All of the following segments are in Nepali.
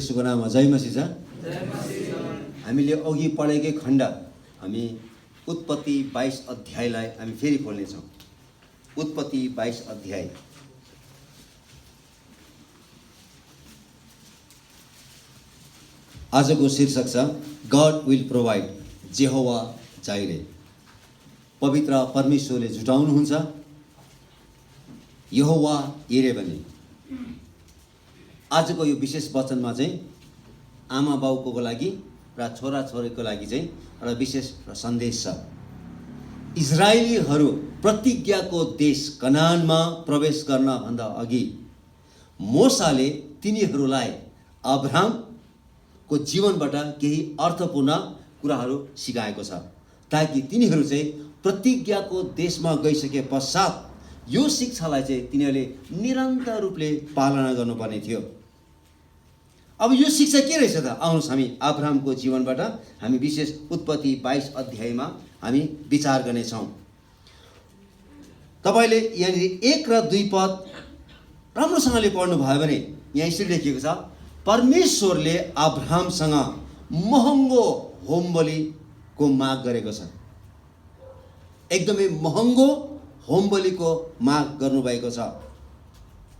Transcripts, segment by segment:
यसको नाममा जय मसीह छ। हामीले अघि पढेकै खण्ड हामी उत्पत्ति 22 अध्यायलाई हामी फेरि खोल्नेछौँ। उत्पत्ति 22 अध्याय। आजको शीर्षक छ गॉड विल प्रोवाइड, जेहोवा जाइरे। पवित्र परमेश्वरले जुटाउनुहुन्छ, यहोवा इरे भने। आजको यो विशेष वचनमा चाहिँ आमा बाउको लागि र छोरा छोरीको लागि चाहिँ एउटा विशेष सन्देश छ। इजरायलीहरू प्रतिज्ञाको देश कनानमा प्रवेश गर्न भन्दा अघि मोसाले तिनीहरूलाई अब्राहमको जीवनबाट केही अर्थपूर्ण कुराहरू सिकाएको छ, ताकि तिनीहरू चाहिँ प्रतिज्ञाको देशमा गइसके पश्चात यो शिक्षालाई चाहिँ तिनीहरूले निरन्तर रूपले पालना गर्नुपर्ने थियो। अब यो शिक्षा के रहेछ त? आउनुहोस् हामी अब्राहमको जीवनबाट हामी विशेष उत्पत्ति 22 अध्यायमा हामी विचार गर्नेछौँ। तपाईँले यहाँनिर 1 र 2 पद राम्रोसँगले पढ्नुभयो भने यहाँ यसरी लेखिएको छ, परमेश्वरले अब्राहमसँग महँगो होम बलिको माग गरेको छ। एकदमै महँगो होम बलिको माग गर्नुभएको छ।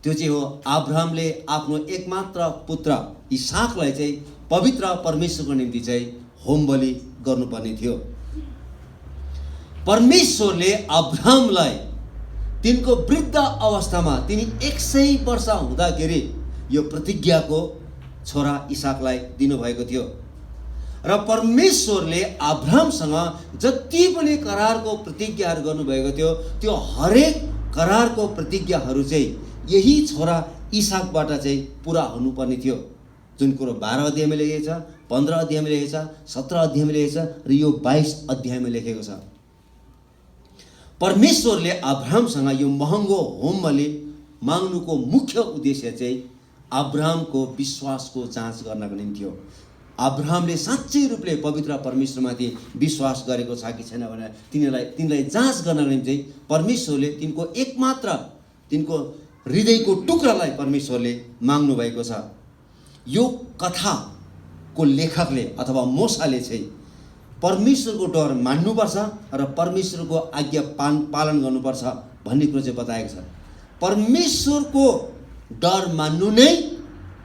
त्यो चाहिँ हो अब्राहमले आफ्नो एकमात्र पुत्र इसाकलाई चाहिँ पवित्र परमेश्वरको निम्ति चाहिँ होम बलि गर्नुपर्ने थियो। परमेश्वरले अब्राहमलाई तिनको वृद्ध अवस्थामा, तिनी 100 वर्ष हुँदाखेरि यो प्रतिज्ञाको छोरा इसाकलाई दिनुभएको थियो। र परमेश्वरले अब्राहमसँग जति पनि करारको प्रतिज्ञाहरू गर्नुभएको थियो, त्यो हरेक करारको प्रतिज्ञाहरू चाहिँ यही छोरा इसाकबाट चाहिँ पुरा हुनुपर्ने थियो। जुन कुरो 12 अध्यायमा लेखेको छ, 15 अध्यायमा लेखेको छ, 17 अध्यायमा लेखेको छ र यो 22 अध्यायमा लेखेको छ। परमेश्वरले अब्राहमसँग यो महँगो होम बलि माग्नुको मुख्य उद्देश्य चाहिँ अब्राहमको विश्वासको जाँच गर्नको निम्ति हो। अब्राहमले साँच्चै रूपले पवित्र परमेश्वरमाथि विश्वास गरेको छ कि छैन भनेर तिनीलाई जाँच गर्नको निम्ति परमेश्वरले तिनको एकमात्र तिनको हृदयको टुक्रालाई परमेश्वरले माग्नु भएको छ। यो कथाको लेखकले अथवा मोसाले चाहिँ परमेश्वरको डर मान्नुपर्छ र परमेश्वरको आज्ञा पालन गर्नुपर्छ भन्ने कुरो चाहिँ बताएको छ। परमेश्वरको डर मान्नु नै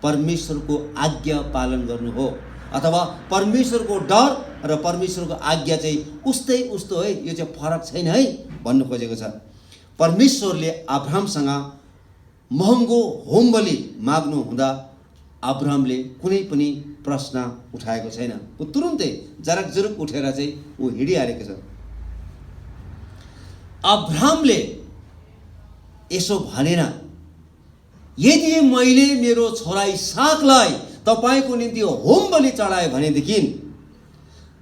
परमेश्वरको आज्ञा पालन गर्नु हो, अथवा परमेश्वरको डर र परमेश्वरको आज्ञा चाहिँ उस्तो है, यो चाहिँ फरक छैन है भन्नु खोजेको छ। परमेश्वरले अब्राहमसँग महँगो होम बलि माग्नु हुँदा अब्राहमले कुनै पनि प्रश्न उठाएको छैन। ऊ तुरुन्तै जरक जुरुक उठेर चाहिँ ऊ हिँडिहालेको छ। अब्राहमले यसो भनेन, यदि मैले मेरो छोरा इसाकलाई तपाईँको निम्ति होम बलि चढाएँ भनेदेखि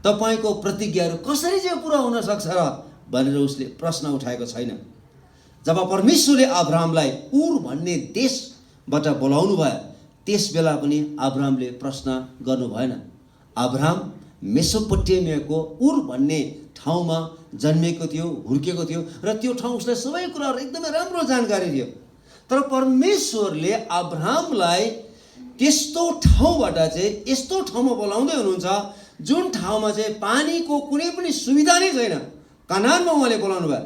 तपाईँको प्रतिज्ञाहरू कसरी चाहिँ पुरा हुन सक्छ र भनेर उसले प्रश्न उठाएको छैन। जब परमेश्वरले अब्राहमलाई उर भन्ने देशबाट बोलाउनु भयो, त्यस बेला पनि अब्राहमले प्रश्न गर्नु भएन। अब्राहम मेसोपोटेमियाको उर भन्ने ठाउँमा जन्मेको थियो, हुर्केको थियो र त्यो ठाउँ उसलाई सबै कुराहरू एकदमै राम्रो जानकारी थियो। तर परमेश्वरले अब्राहमलाई त्यस्तो ठाउँबाट चाहिँ यस्तो ठाउँमा बोलाउँदै हुनुहुन्छ जुन ठाउँमा चाहिँ पानीको कुनै पनि सुविधा नै छैन। कनानमा उहाँले बोलाउनु भयो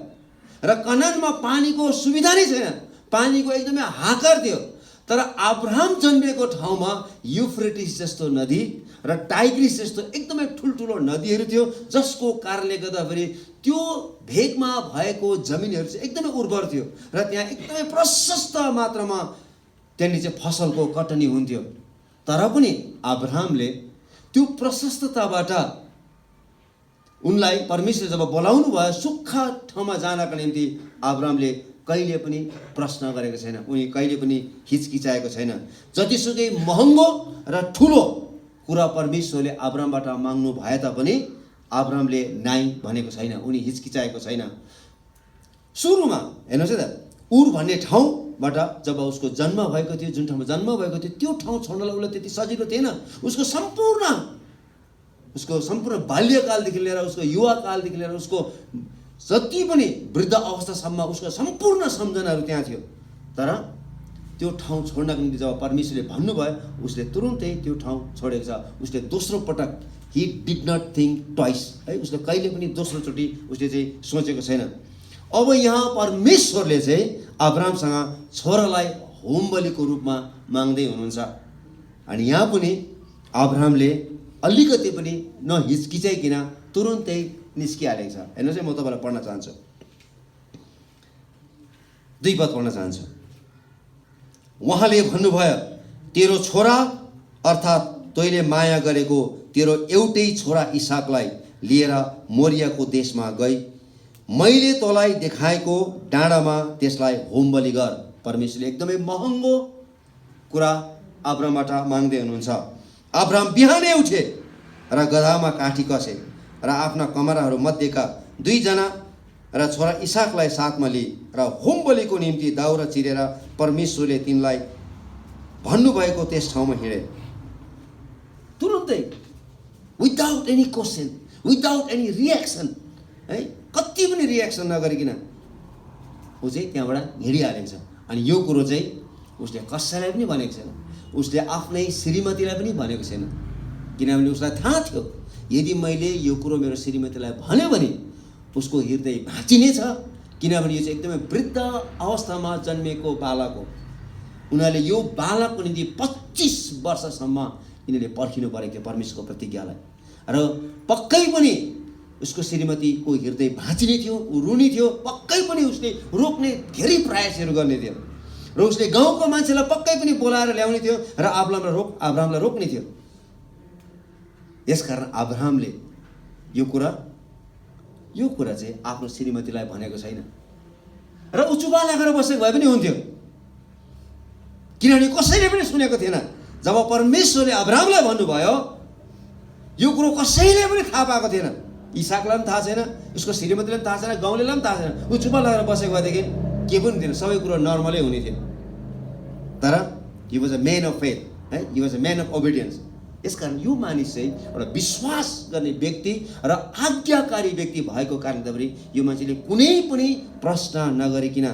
र कनानमा पानीको सुविधा नै छैन, पानीको एकदमै हाकार थियो। तर अब्राहम जन्मेको ठाउँमा युफ्रेटिस जस्तो नदी र टाइग्रिस जस्तो एकदमै ठुल्ठुलो नदीहरू थियो, जसको कारणले गर्दाखेरि त्यो भेगमा भएको जमिनहरू चाहिँ एकदमै उर्वर थियो र त्यहाँ एकदमै प्रशस्त मात्रामा त्यहाँनिर चाहिँ फसलको कटनी हुन्थ्यो। तर पनि अब्राहमले त्यो प्रशस्तताबाट उनलाई परमेश्वरले जब बोलाउनु भयो सुक्खा ठाउँमा जानको निम्ति अब्राहमले कहिले पनि प्रश्न गरेको छैन, उनी कहिले पनि हिचकिचाएको छैन। जतिसुकै महँगो र ठुलो कुरा परमेश्वरले अब्राहमबाट माग्नु भए तापनि अब्राहमले नाइ भनेको छैन, उनी हिचकिचाएको छैन। सुरुमा हेर्नुहोस् है त, उर भन्ने ठाउँबाट जब उसको जन्म भएको थियो, जुन ठाउँमा जन्म भएको थियो त्यो ठाउँ छोड्नलाई उसलाई त्यति सजिलो थिएन। उसको सम्पूर्ण बाल्यकालदेखि लिएर उसको युवाकालदेखि लिएर उसको जति पनि वृद्ध अवस्थासम्म उसको सम्पूर्ण सम्झनाहरू त्यहाँ थियो। तर त्यो ठाउँ छोड्नको निम्ति जब परमेश्वरले भन्नुभयो उसले तुरुन्तै त्यो ठाउँ छोडेको छ। उसले दोस्रो पटक he did not think twice है, उसले कहिले पनि दोस्रोचोटि उसले चाहिँ सोचेको छैन। अब यहाँ परमेश्वरले चाहिँ अब्राहमसँग छोरालाई होम बलिको रूपमा माग्दै हुनुहुन्छ। अनि यहाँ पनि अब्राहमले अलिकति पनि नहिचकिचाइकन तुरुन्तै निस्किहालेको छ। हेर्नुहोस् है, म तपाईँलाई पढ्न चाहन्छु, 2 पद पढ्न चाहन्छु। उहाँले भन्नुभयो, तेरो छोरा अर्थात् तैँले माया गरेको तेरो एउटै छोरा इसाकलाई लिएर मोरियाको देशमा गई मैले तँलाई देखाएको डाँडामा त्यसलाई होम बलि गर। परमेश्वरले एकदमै महँगो कुरा अब्राहमबाट माग्दै हुनुहुन्छ। अब्राहम बिहानै उठे र गधामा काठी कसे र आफ्ना कमराहरू मध्येका 2 जना र छोरा इसाकलाई साथमा लिए र होम बलिको निम्ति दाउरा चिरेर परमेश्वरले तिनलाई भन्नुभएको त्यस ठाउँमा हिँडे। तुरुन्तै without any question, without any reaction है, कति पनि रियाक्सन नगरिकन ऊ चाहिँ त्यहाँबाट हिँडिहालेको छ। अनि यो कुरो चाहिँ उसले कसैलाई पनि भनेको छैन, उसले आफ्नै श्रीमतीलाई पनि भनेको छैन, किनभने उसलाई थाहा थियो यदि मैले यो कुरो मेरो श्रीमतीलाई भन्यो भने उसको हृदय भाँचिनेछ, किनभने यो चाहिँ एकदमै वृद्ध अवस्थामा जन्मेको बालक हो। उनीहरूले यो बालकको निम्ति 25 वर्षसम्म यिनीहरूले पर्खिनु परेको थियो परमेश्वरको प्रतिज्ञालाई, र पक्कै पनि उसको श्रीमतीको हृदय भाँचिने थियो, ऊ रुनी थियो, पक्कै पनि उसले रोक्ने धेरै प्रयासहरू गर्ने थियो, र उसले गाउँको मान्छेलाई पक्कै पनि बोलाएर ल्याउने थियो र अब्राहमलाई रोक्ने थियो। यसकारण अब्राहमले यो कुरा चाहिँ आफ्नो श्रीमतीलाई भनेको छैन र ऊ चुपा लागेर बसेको भए पनि हुन्थ्यो, किनभने कसैले पनि सुनेको थिएन। जब परमेश्वरले अब्राहमलाई भन्नुभयो यो कुरो कसैले पनि थाहा पाएको थिएन, इसाकलाई पनि थाहा छैन, उसको श्रीमतीलाई पनि थाहा छैन, गाउँलेलाई पनि थाहा छैन। ऊ चुपा लागेर बसेको भएदेखि के पनि थिएन, सबै कुरो नर्मलै हुने थियो। तर he was a man of faith है, he was a man of obedience. यसकारण यो मानिस चाहिँ एउटा विश्वास गर्ने व्यक्ति र आज्ञाकारी व्यक्ति भएको कारणले पनि यो मान्छेले कुनै पनि प्रश्न नगरिकन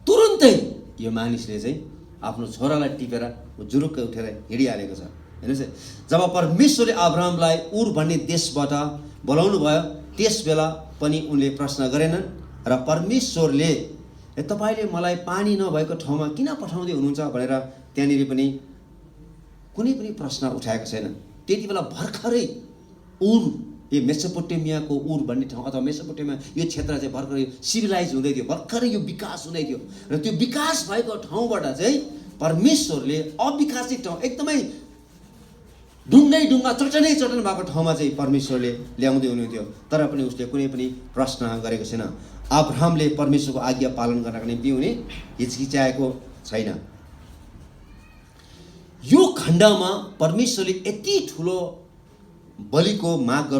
तुरुन्तै यो मानिसले चाहिँ आफ्नो छोरालाई टिपेर जुरुक्क उठेर हिँडिहालेको छ। हेर्नुहोस् है, जब परमेश्वरले अब्राहमलाई उर भन्ने देशबाट बोलाउनु भयो त्यस बेला पनि उनले प्रश्न गरेनन् र परमेश्वरले तपाईँले मलाई पानी नभएको ठाउँमा किन पठाउँदै हुनुहुन्छ भनेर त्यहाँनिर पनि कुनै पनि प्रश्न उठाएको छैन। त्यति बेला भर्खरै उर, यो मेसोपोटेमियाको उर भन्ने ठाउँ अथवा मेसोपोटेमिया यो क्षेत्र चाहिँ भर्खरै सिभिलाइज हुँदै थियो, भर्खरै यो विकास हुँदै थियो, र त्यो विकास भएको ठाउँबाट चाहिँ परमेश्वरले अविकासित ठाउँ एकदमै ढुङ्गा चटन भएको ठाउँमा चाहिँ परमेश्वरले ल्याउँदै हुनुहुन्थ्यो, तर पनि उसले कुनै पनि प्रश्न गरेको छैन। अब्राहमले परमेश्वरको आज्ञा पालन गर्नको निम्ति उनी हिचकिचाएको छैन। यो खण्डमा परमेश्वरले यति ठुलो बलिको माग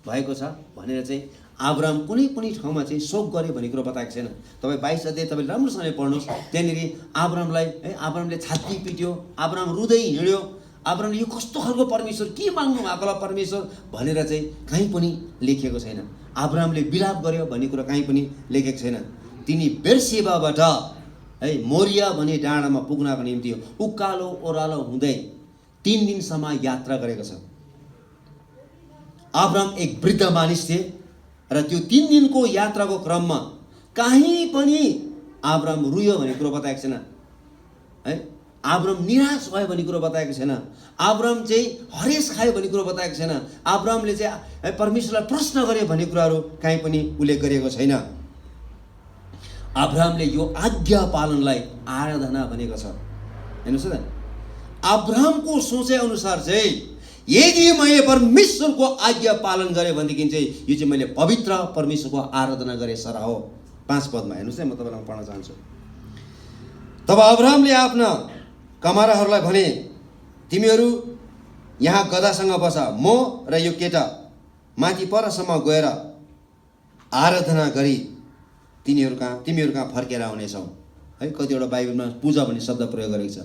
भएको छ भनेर चाहिँ अब्राहम कुनै पनि ठाउँमा चाहिँ शोक गरे भन्ने कुरो बताएको छैन। तपाईँ 22 अध्याय तपाईँले राम्रोसँगले पढ्नुहोस्, त्यहाँनिर अब्राहमले छाती पिट्यो, अब्राहम रुँदै हिँड्यो, अब्राहमले यो कस्तो खालको परमेश्वर के माग्नु भएको होला परमेश्वर भनेर चाहिँ कहीँ पनि लेखिएको छैन। अब्राहमले विलाप गर्यो भन्ने कुरो कहीँ पनि लेखेको छैन। तिनी बेर्सेबाबाट है मोरिया भन्ने डाँडामा पुग्नको निम्ति उकालो ओह्रालो हुँदै 3 दिनसम्म यात्रा गरेको छ। अब्राहम एक वृद्ध मानिस थिए र त्यो 3 दिनको यात्राको क्रममा कहीँ पनि अब्राहम रुयो भन्ने कुरो बताएको छैन है, अब्राहम निराश भयो भन्ने कुरो बताएको छैन, अब्राहम चाहिँ हरेस खायो भन्ने कुरो बताएको छैन, अब्राहमले चाहिँ परमेश्वरलाई प्रश्न गर्यो भन्ने कुराहरू कहीँ पनि उल्लेख गरिएको छैन। अब्राहमले यो आज्ञा पालनलाई आराधना भनेको छ। हेर्नुहोस् न, अब्राहमको सोचाइ अनुसार चाहिँ यदि मैले परमेश्वरको आज्ञा पालन गरेँ भनेदेखि चाहिँ यो चाहिँ मैले पवित्र परमेश्वरको आराधना गरे सरा हो। 5 पदमा हेर्नुहोस् है, म तपाईँलाई पढ्न चाहन्छु। तब अब्राहमले आफ्ना कमाराहरूलाई भने, तिमीहरू यहाँ गधासँग बस, म र यो केटा माथि परसम्म गएर आराधना गरी तिमीहरू कहाँ फर्केर आउनेछौ है। कतिवटा बाइबलमा पूजा भन्ने शब्द प्रयोग गरेको छ,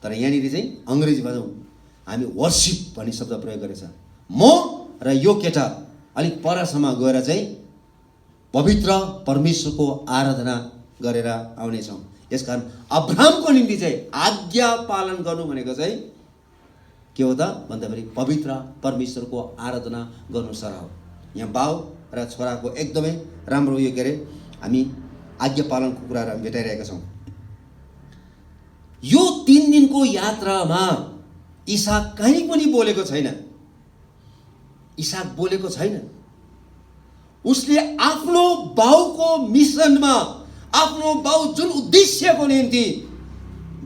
तर यहाँनिर चाहिँ अङ्ग्रेजीमा हामी वर्शिप भन्ने शब्द प्रयोग गरेको छ। म र यो केटा अलिक परसम्म गएर चाहिँ पवित्र परमेश्वरको आराधना गरेर आउनेछौँ। यसकारण अब्राहमको निम्ति चाहिँ आज्ञा पालन गर्नु भनेको चाहिँ के हो त भन्दाखेरि पवित्र परमेश्वरको आराधना गर्नु सर हो। यहाँ बाउ र छोराको एकदमै राम्रो यो के अरे हामी आज्ञा पालनको कुराहरू हामी भेटाइरहेका छौँ। यो 3 दिनको यात्रामा इसाक कहीँ पनि बोलेको छैन। इसाक बोलेको छैन। उसले आफ्नो बाउको मिसनमा, आफ्नो बाउ जुन उद्देश्यको निम्ति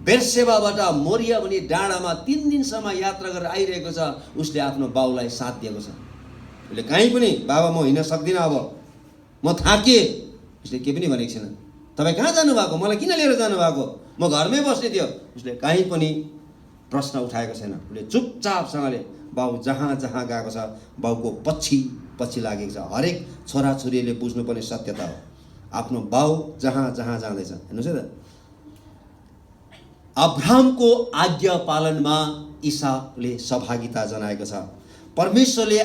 बेर्सेबाबाट मोरिया भनी डाँडामा 3 दिनसम्म यात्रा गरेर आइरहेको छ, उसले आफ्नो बाउलाई साथ दिएको छ। उसले कहीँ पनि बाबा म हिँड्न सक्दिनँ, अब म थाकेँ, उसले के पनि भनेको छैन। तपाईँ कहाँ जानुभएको, मलाई किन लिएर जानुभएको, म घरमै बस्ने थियो, उसले कहीँ पनि प्रश्न उठाएको छैन। उसले चुपचापसँगले बाउ जहाँ जहाँ गएको छ बाउको पछि पछि लागेको छ। हरेक छोराछोरीले बुझ्नुपर्ने सत्यता हो, आफ्नो बाउ जहाँ जहाँ जाँदैछ। हेर्नुहोस् है त, अब्राहमको आज्ञा पालनमा इसाकले सहभागिता जनाएको छ। परमेश्वरले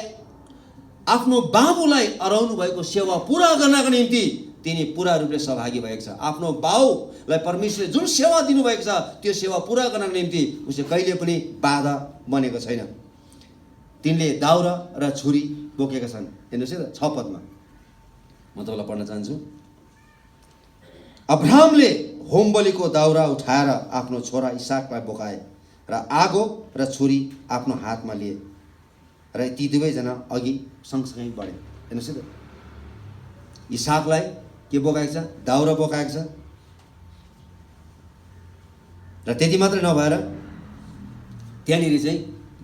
आफ्नो बाबुलाई अराउनु भएको सेवा पुरा गर्नको निम्ति तिनी पूरा रूपले सहभागी भएको छ। आफ्नो बाउलाई परमेश्वरले जुन सेवा दिनुभएको छ त्यो सेवा पुरा गर्नको निम्ति उसले कहिले पनि बाधा बनेको छैन। तिनले दाउरा र छुरी बोकेका छन्। हेर्नुहोस् है त 6 पदमा म तपाईँलाई पढ्न चाहन्छु। अब्राहमले होमबलिको दाउरा उठाएर आफ्नो छोरा इसाकलाई बोकाए र आगो र छुरी आफ्नो हातमा लिए र ती दुवैजना अघि सँगसँगै बढे। हेर्नुहोस् है त, इसाकलाई के बोकाएको छ, दाउरा बोकाएको छ। र त्यति मात्रै नभएर त्यहाँनिर चाहिँ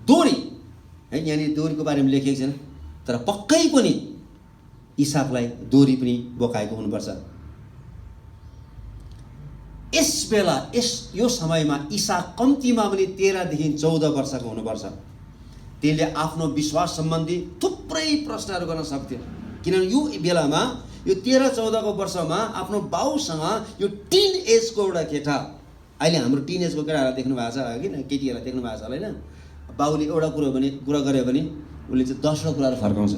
दोरी है, यहाँनिर दोरीको बारेमा लेखेको छैन, तर पक्कै पनि इसाकलाई दोरी पनि बोकाएको हुनुपर्छ। यस बेला यो समयमा इसाक कम्तीमा पनि 13 देखि 14 वर्षको हुनुपर्छ। त्यसले आफ्नो विश्वास सम्बन्धी थुप्रै प्रश्नहरू गर्न सक्थ्यो, किनभने यो बेलामा यो 13-14 वर्षमा आफ्नो बाउसँग यो टिन एजको एउटा केटा, अहिले हाम्रो टिन एजको केटाहरूलाई देख्नु भएको छ कि केटीहरूलाई देख्नु भएको छ होला होइन। बाउले एउटा कुरा गर्यो भने उसले चाहिँ 10वटा कुराहरू फर्काउँछ।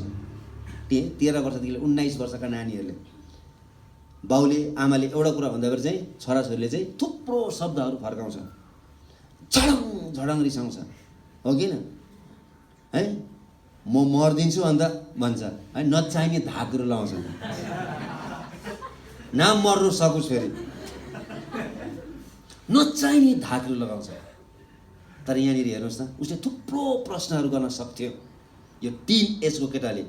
13 वर्षदेखि 19 वर्षका नानीहरूले बाउले आमाले एउटा कुरा भन्दाखेरि चाहिँ छोराछोरीले चाहिँ थुप्रो शब्दहरू फर्काउँछ, झडङ झडङ रिसाउँछ, हो किन है। म मर्दिन्छु अन्त भन्छ है, नचाहिने धागहरू लगाउँछ, नाम मर्नु सकोस् फेरि, नचाहिने धागहरू लगाउँछ। तर यहाँनिर हेर्नुहोस् न, उसले थुप्रो प्रश्नहरू गर्न सक्थ्यो यो टिन एजको केटाले।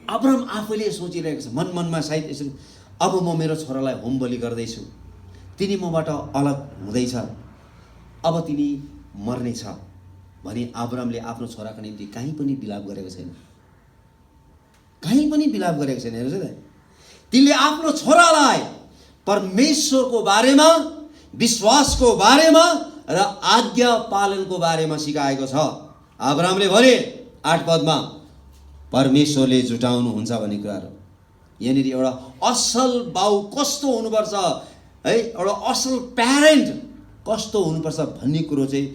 अब्राहम आफैले सोचिरहेको छ मनमा सायद यसरी, अब म मेरो छोरालाई होम बलि गर्दैछु, तिनी मबाट अलग हुँदैछ, अब तिनी मर्नेछ भने अब्राहमले आफ्नो छोराको निम्ति कहीँ पनि विलाप गरेको छैन, कहीँ पनि विलाप गरेको छैन। हेर्नुहोस् है त, तिनले आफ्नो छोरालाई परमेश्वरको बारेमा, विश्वासको बारेमा र आज्ञा पालनको बारेमा सिकाएको छ। अब्राहमले भने 8 पदमा परमेश्वरले जुटाउनुहुन्छ भन्ने कुराहरू। यहाँनिर एउटा असल बाउ कस्तो हुनुपर्छ है, एउटा असल प्यारेन्ट कस्तो हुनुपर्छ भन्ने कुरो चाहिँ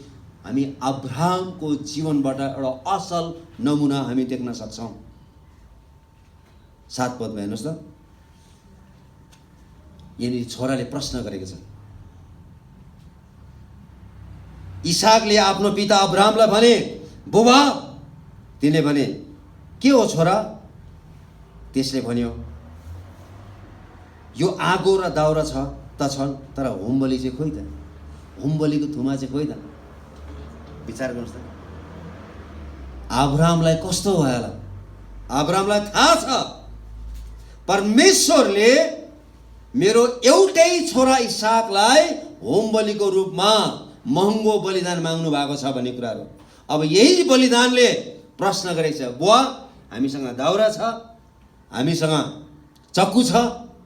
हामी अब्राहमको जीवनबाट एउटा असल नमुना हामी देख्न सक्छौँ। 7 पदमा हेर्नुहोस् त, यहाँनिर छोराले प्रश्न गरेको छ। इसाकले आफ्नो पिता अब्राहमलाई भने, बुबा। तिनले भने, के हो छोरा? त्यसले भन्यो, यो आगो र दाउरा छन्, तर होमबली चाहिँ खोइ त, होमबलीको थुमा चाहिँ खोइ त। विचार गर्नुहोस् त, अब्राहमलाई कस्तो भयो होला? अब्राहमलाई थाहा छ परमेश्वरले मेरो एउटै छोरा इसाकलाई होमबलीको रूपमा महँगो बलिदान माग्नु भएको छ भन्ने कुराहरू। अब यही बलिदानले प्रश्न गरेको छ, बुवा हामीसँग दाउरा छ, हामीसँग चक्कु छ,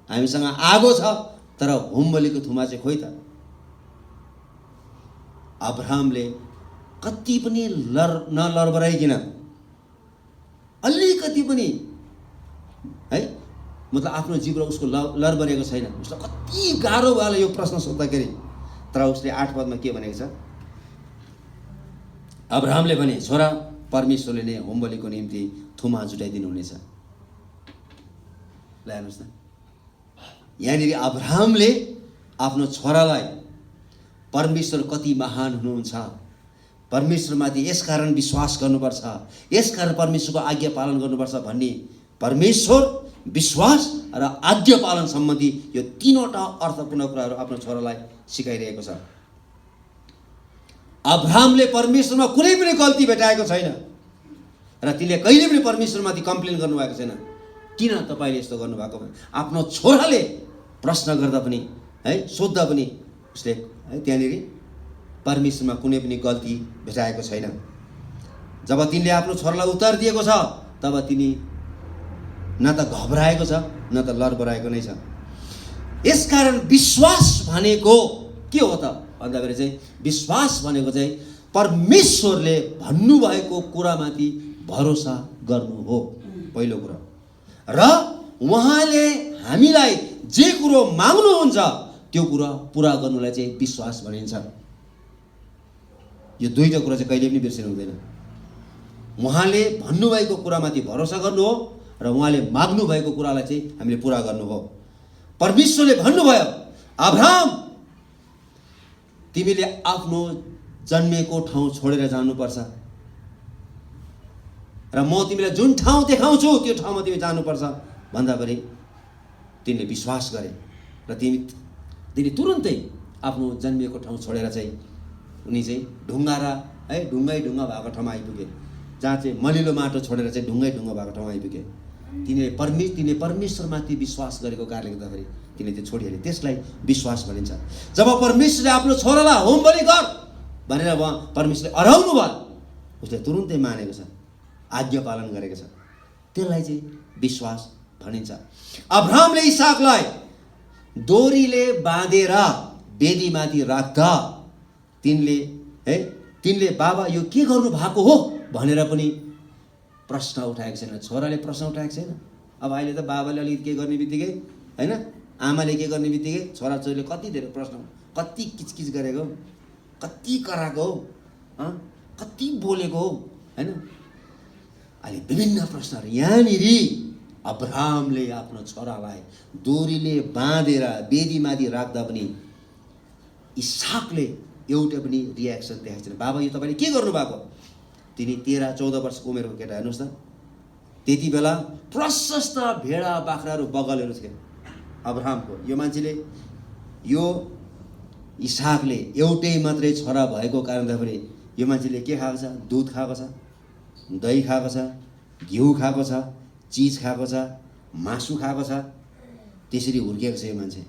हामीसँग आगो छ, तर होमबलीको थुमा चाहिँ खोइ त। अब्राहमले कति पनि नलरबराइकन, अलिकति पनि है, मतलब आफ्नो जिब्रो उसको लरबरेको छैन। उसलाई कति गाह्रो भयो होला यो प्रश्न सोद्धाखेरि, तर उसले 8 पदमा के भनेको छ? अब्राहमले भने, छोरा परमेश्वरले नै होमबलीको निम्ति थुमा जुटाइदिनु हुनेछ। ल हेर्नुहोस् न, यहाँनिर अब्राहमले आफ्नो छोरालाई परमेश्वर कति महान हुनुहुन्छ, परमेश्वरमाथि यसकारण विश्वास गर्नुपर्छ, यसकारण परमेश्वरको आज्ञा पालन गर्नुपर्छ भन्ने परमेश्वर, विश्वास र आज्ञा पालन सम्बन्धी यो तीनवटा अर्थपूर्ण कुराहरू आफ्नो छोरालाई सिकाइरहेको छ। अब्राहमले परमेश्वरमा कुनै पनि गल्ती भेटाएको छैन र तिनले कहिले पनि परमेश्वरमाथि कम्प्लेन गर्नुभएको छैन। किन तपाईँले यस्तो गर्नुभएको? आफ्नो छोराले प्रश्न गर्दा पनि है, सोद्धा पनि उसले त्यहाँनिर परमेश्वरमा कुनै पनि गल्ती भेटाएको छैन। जब तिनले आफ्नो छोरालाई उत्तर दिएको छ तब तिनी न त घबराएको छ न त लरबराएको नै छ। यसकारण विश्वास भनेको के हो त भन्दाखेरि चाहिँ विश्वास भनेको चाहिँ परमेश्वरले भन्नुभएको कुरामाथि भरोसा गर्नु हो पहिलो कुरा, र उहाँले हामीलाई जे कुरो माग्नुहुन्छ त्यो कुरा पुरा गर्नुलाई चाहिँ विश्वास भनिन्छ। यो दुईटा कुरा चाहिँ कहिले पनि बिर्सिनु हुँदैन। उहाँले भन्नुभएको कुरामाथि भरोसा गर्नु हो र उहाँले माग्नु भएको कुरालाई चाहिँ हामीले पुरा गर्नु हो। परमेश्वरले भन्नुभयो, अब्राहम तिमीले आफ्नो जन्मेको ठाउँ छोडेर जानुपर्छ र म तिमीलाई जुन ठाउँ देखाउँछु त्यो ठाउँमा तिमी जानुपर्छ भन्दाभरि तिनले विश्वास गरे र तिनी तुरुन्तै आफ्नो जन्मिएको ठाउँ छोडेर चाहिँ उनी चाहिँ ढुङ्गा र है ढुङ्गै ढुङ्गा भएको ठाउँमा आइपुगे, जहाँ चाहिँ मलिलो माटो छोडेर चाहिँ ढुङ्गै ढुङ्गा भएको ठाउँमा आइपुगे। तिनले परमेश्वरमाथि विश्वास गरेको कारणले गर्दाखेरि तिनले त्यो छोडिहाले। त्यसलाई विश्वास भनिन्छ। जब परमेश्वरले आफ्नो छोरालाई होम बलि गर भनेर उहाँ परमेश्वरले अराउनु भयो, उसले तुरुन्तै मानेको छ, आज्ञा पालन गरेको छ। त्यसलाई चाहिँ विश्वास भनिन्छ। अब्राहमले इसाकलाई डोरीले बाँधेर वेदीमाथि राख्दा तिनले बाबा यो के गर्नु भएको हो भनेर पनि प्रश्न उठाएको छैन, छोराले प्रश्न उठाएको छैन। अब अहिले त बाबाले अलिकति के गर्ने बित्तिकै होइन, आमाले के गर्ने बित्तिकै छोराछोरीले कति धेरै प्रश्न, कति किचकिच गरेको, कति कराएको हो, कति बोलेको हो होइन, अहिले विभिन्न प्रश्नहरू। यहाँनिर अब्राहमले आफ्नो छोरालाई डोरीले बाँधेर वेदीमाथि राख्दा पनि इसाकले एउटा पनि रियाक्सन देखाएको छैन। बाबा यो तपाईँले के गर्नुभएको? तिनी 13-14 वर्षको उमेरको केटा, हेर्नुहोस् त। त्यति बेला प्रशस्त भेडा बाख्राहरू बगलहरू थिए अब्राहमको। यो मान्छेले, यो इसाकले एउटै मात्रै छोरा भएको कारणले यो मान्छेले के खाएको छ? दुध खाएको छ, दही खाएको छ, घिउ खाएको छ, चिज खाएको छ, मासु खाएको छ। त्यसरी हुर्किएको छ यो मान्छे।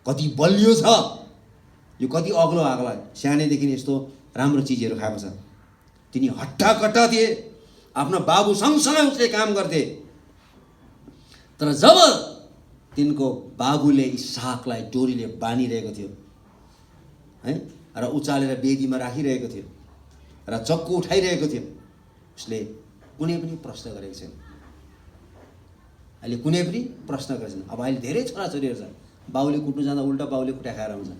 कति बलियो छ यो, कति अग्लो आगला, सानैदेखि यस्तो राम्रो चिजहरू खाएको छ। तिनी हट्टाकट्टा थिए, आफ्नो बाबु सँगसँगै उसले काम गर्थे। तर जब तिनको बाबुले इसाकलाई डोरीले बानिरहेको थियो है र उचालेर वेदीमा राखिरहेको थियो र चक्कु उठाइरहेको थियो, उसले कुनै पनि प्रश्न गरेको छैन। अहिले कुनै पनि प्रश्न गरेको छैन। अब अहिले धेरै छोराछोरीहरू छ, बाउले कुट्नु जाँदा उल्टा बाउले खुट्टा खाएर आउँछ।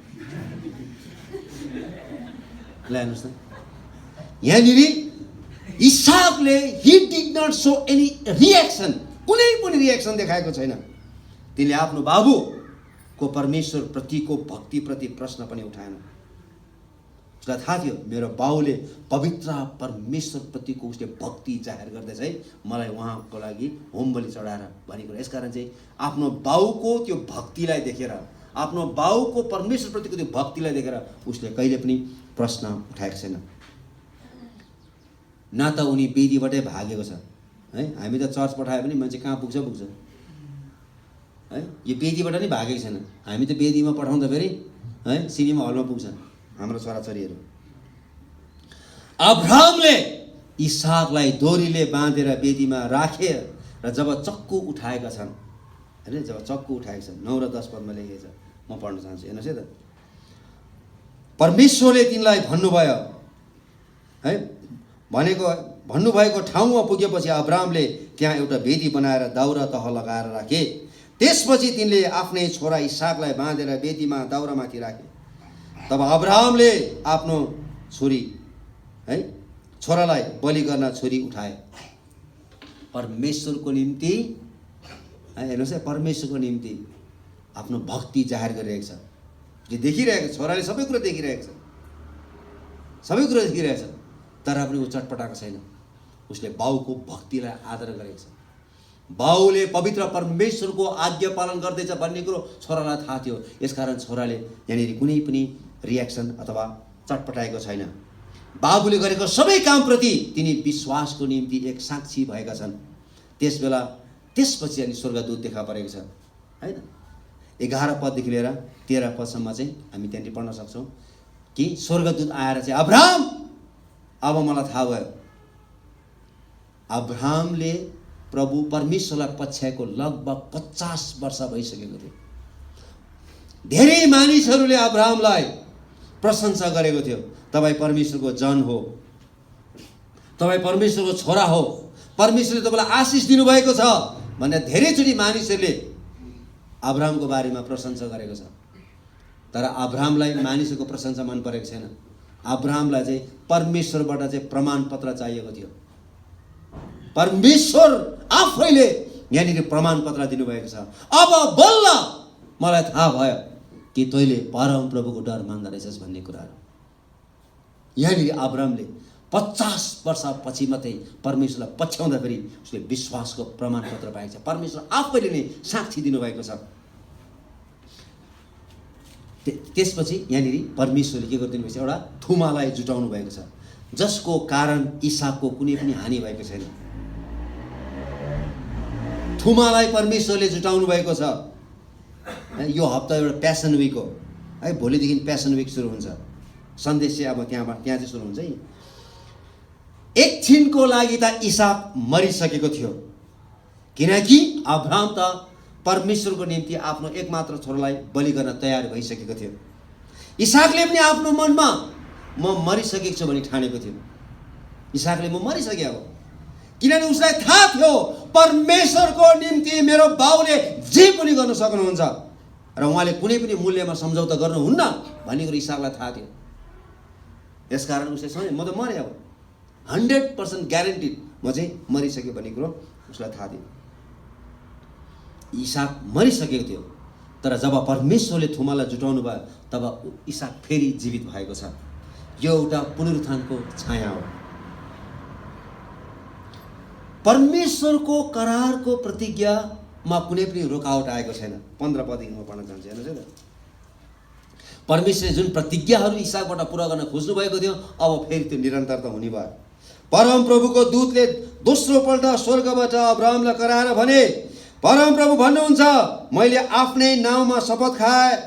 ल हेर्नुहोस् त, यहाँनिर इसाकले he did not show any reaction, कुनै पनि रियाक्सन देखाएको छैन। तिनले आफ्नो बाबुको परमेश्वर प्रतिको भक्तिप्रति प्रश्न पनि उठाएन। उसलाई थाहा थियो मेरो बाउले पवित्र परमेश्वर प्रतिको उसले भक्ति जाहेर गर्दै चाहिँ मलाई उहाँको लागि होम बलि चढाएर भनेको। यसकारण चाहिँ आफ्नो बाउको त्यो भक्तिलाई देखेर, आफ्नो बाउको परमेश्वर प्रतिको त्यो भक्तिलाई देखेर उसले कहिले पनि प्रश्न उठाएको छैन। न त उनी वेदीबाटै भागेको छ है। हामी त चर्च पठायो भने मान्छे कहाँ पुग्छ है, यो वेदीबाट नि भागेको छैन। हामी त वेदीमा पठाउँदा फेरि है सिनेमा हलमा पुग्छ हाम्रो छोराछोरीहरू। अब्राहमले इसाकलाई डोरीले बाँधेर वेदीमा राखे र जब चक्कु उठाएका छन् होइन, जब चक्कु उठाएका छन् 9 र 10 पदमा लेखेको छ, म पढ्न चाहन्छु, हेर्नुहोस् है त। परमेश्वरले तिनलाई भन्नुभयो है, भन्नुभएको ठाउँमा पुगेपछि अब्राहमले त्यहाँ एउटा वेदी बनाएर दाउरा तह लगाएर राखे। त्यसपछि तिनले आफ्नै छोरा इसाकलाई बाँधेर वेदीमा दाउरामाथि राखे। तब अब्राहमले आफ्नो छोरी है छोरालाई बलि गर्न छोरी उठाए। परमेश्वरको निम्ति हेर्नुहोस् है, परमेश्वरको निम्ति आफ्नो भक्ति जाहेर गरिरहेको छ। जो देखिरहेको छ, छोराले सबै कुरा देखिरहेको छ, सबै कुरा देखिरहेको छ, तर पनि ऊ चटपटाएको छैन। उसले बाउको भक्तिलाई आदर गरेको छ। बाउले पवित्र परमेश्वरको आज्ञा पालन गर्दैछ भन्ने कुरो छोरालाई थाहा थियो। यसकारण छोराले यहाँनिर कुनै पनि रियाक्सन अथवा चटपटाएको छैन। बाबुले गरेको सबै कामप्रति तिनी विश्वासको निम्ति एक साक्षी भएका छन्। त्यसबेला त्यसपछि अनि स्वर्गदूत देखा परेको छ हैन। 11 पददेखि लिएर 13 पदसम्म चाहिँ हामी त्यहाँनिर पढ्न सक्छौँ कि स्वर्गदूत आएर चाहिँ अब्राहम, अब मलाई थाहा भयो, अब्राहमले प्रभु परमेश्वरलाई पछ्याएको लगभग 50 वर्ष भइसकेको थियो। धेरै मानिसहरूले अब्राहमलाई प्रशंसा गरेको थियो, तपाईँ परमेश्वरको जन हो, तपाईँ परमेश्वरको छोरा हो, परमेश्वरले तपाईँलाई आशिष दिनुभएको छ भनेर धेरैचोटि मानिसहरूले अब्राहमको बारेमा प्रशंसा गरेको छ। तर अब्राहमलाई मानिसहरूको प्रशंसा मन परेको छैन। अब्राहमलाई चाहिँ परमेश्वरबाट चाहिँ प्रमाणपत्र चाहिएको थियो। परमेश्वर आफैले यहाँनिर प्रमाणपत्र दिनुभएको छ। अब बल्ल मलाई थाहा भयो कि तैँले परम प्रभुको डर मान्दा रहेछस् भन्ने कुराहरू। यहाँनिर अब्राहमले 50 वर्षपछि मात्रै परमेश्वरलाई पछ्याउँदा फेरि उसले विश्वासको प्रमाणपत्र पाएको छ। परमेश्वर आफैले नै साक्षी दिनुभएको छ। त्यसपछि यहाँनिर परमेश्वरले के गरिदिनु भएको छ, एउटा थुमालाई जुटाउनु भएको छ, जसको कारण इसाकको कुनै पनि हानि भएको छैन। थुमालाई परमेश्वरले जुटाउनु भएको छ। यो हप्ता एउटा प्यासन विक हो है, भोलिदेखि प्यासन विक सुरु हुन्छ। सन्देश चाहिँ अब त्यहाँ चाहिँ सुरु हुन्छ। एकछिनको लागि त इसाक मरिसकेको थियो, किनकि अब्राहम त परमेश्वरको निम्ति आफ्नो एकमात्र छोरालाई बलि गर्न तयार भइसकेको थियो। इसाकले पनि आफ्नो मनमा म मरिसकेको छु भनी ठानेको थियो। इसाकले म मरिसके हो, किनभने उसलाई थाहा थियो परमेश्वरको निम्ति मेरो बाउले जे पनि गर्न सक्नुहुन्छ र उहाँले कुनै पनि मूल्यमा सम्झौता गर्नुहुन्न भन्ने कुरो इसाकलाई थाहा थियो। यसकारण उसले सोचे म त मरेँ, अब 100% ग्यारेन्टिड म चाहिँ मरिसक्यो भन्ने कुरो उसलाई थाहा थियो। इसाक मरिसकेको थियो, तर जब परमेश्वरले थुमालाई जुटाउनु भयो तब इसाक फेरि जीवित भएको छ। यो एउटा पुनरुत्थानको छाया हो। परमेश्वरको करारको प्रतिज्ञामा कुनै पनि रोकावट आएको छैन। 15 पददेखि म पढ्न चाहन्छु, हेर्नुहोस् है। परमेश्वरले जुन प्रतिज्ञाहरू इसाकबाट पुरा गर्न खोज्नु भएको थियो, अब फेरि त्यो निरन्तरता हुने भयो। परम प्रभुको दूतले दोस्रो पल्ट स्वर्गबाट अब्राहमलाई कराएर भने, परम प्रभु भन्नुहुन्छ, मैले आफ्नै नाउँमा शपथ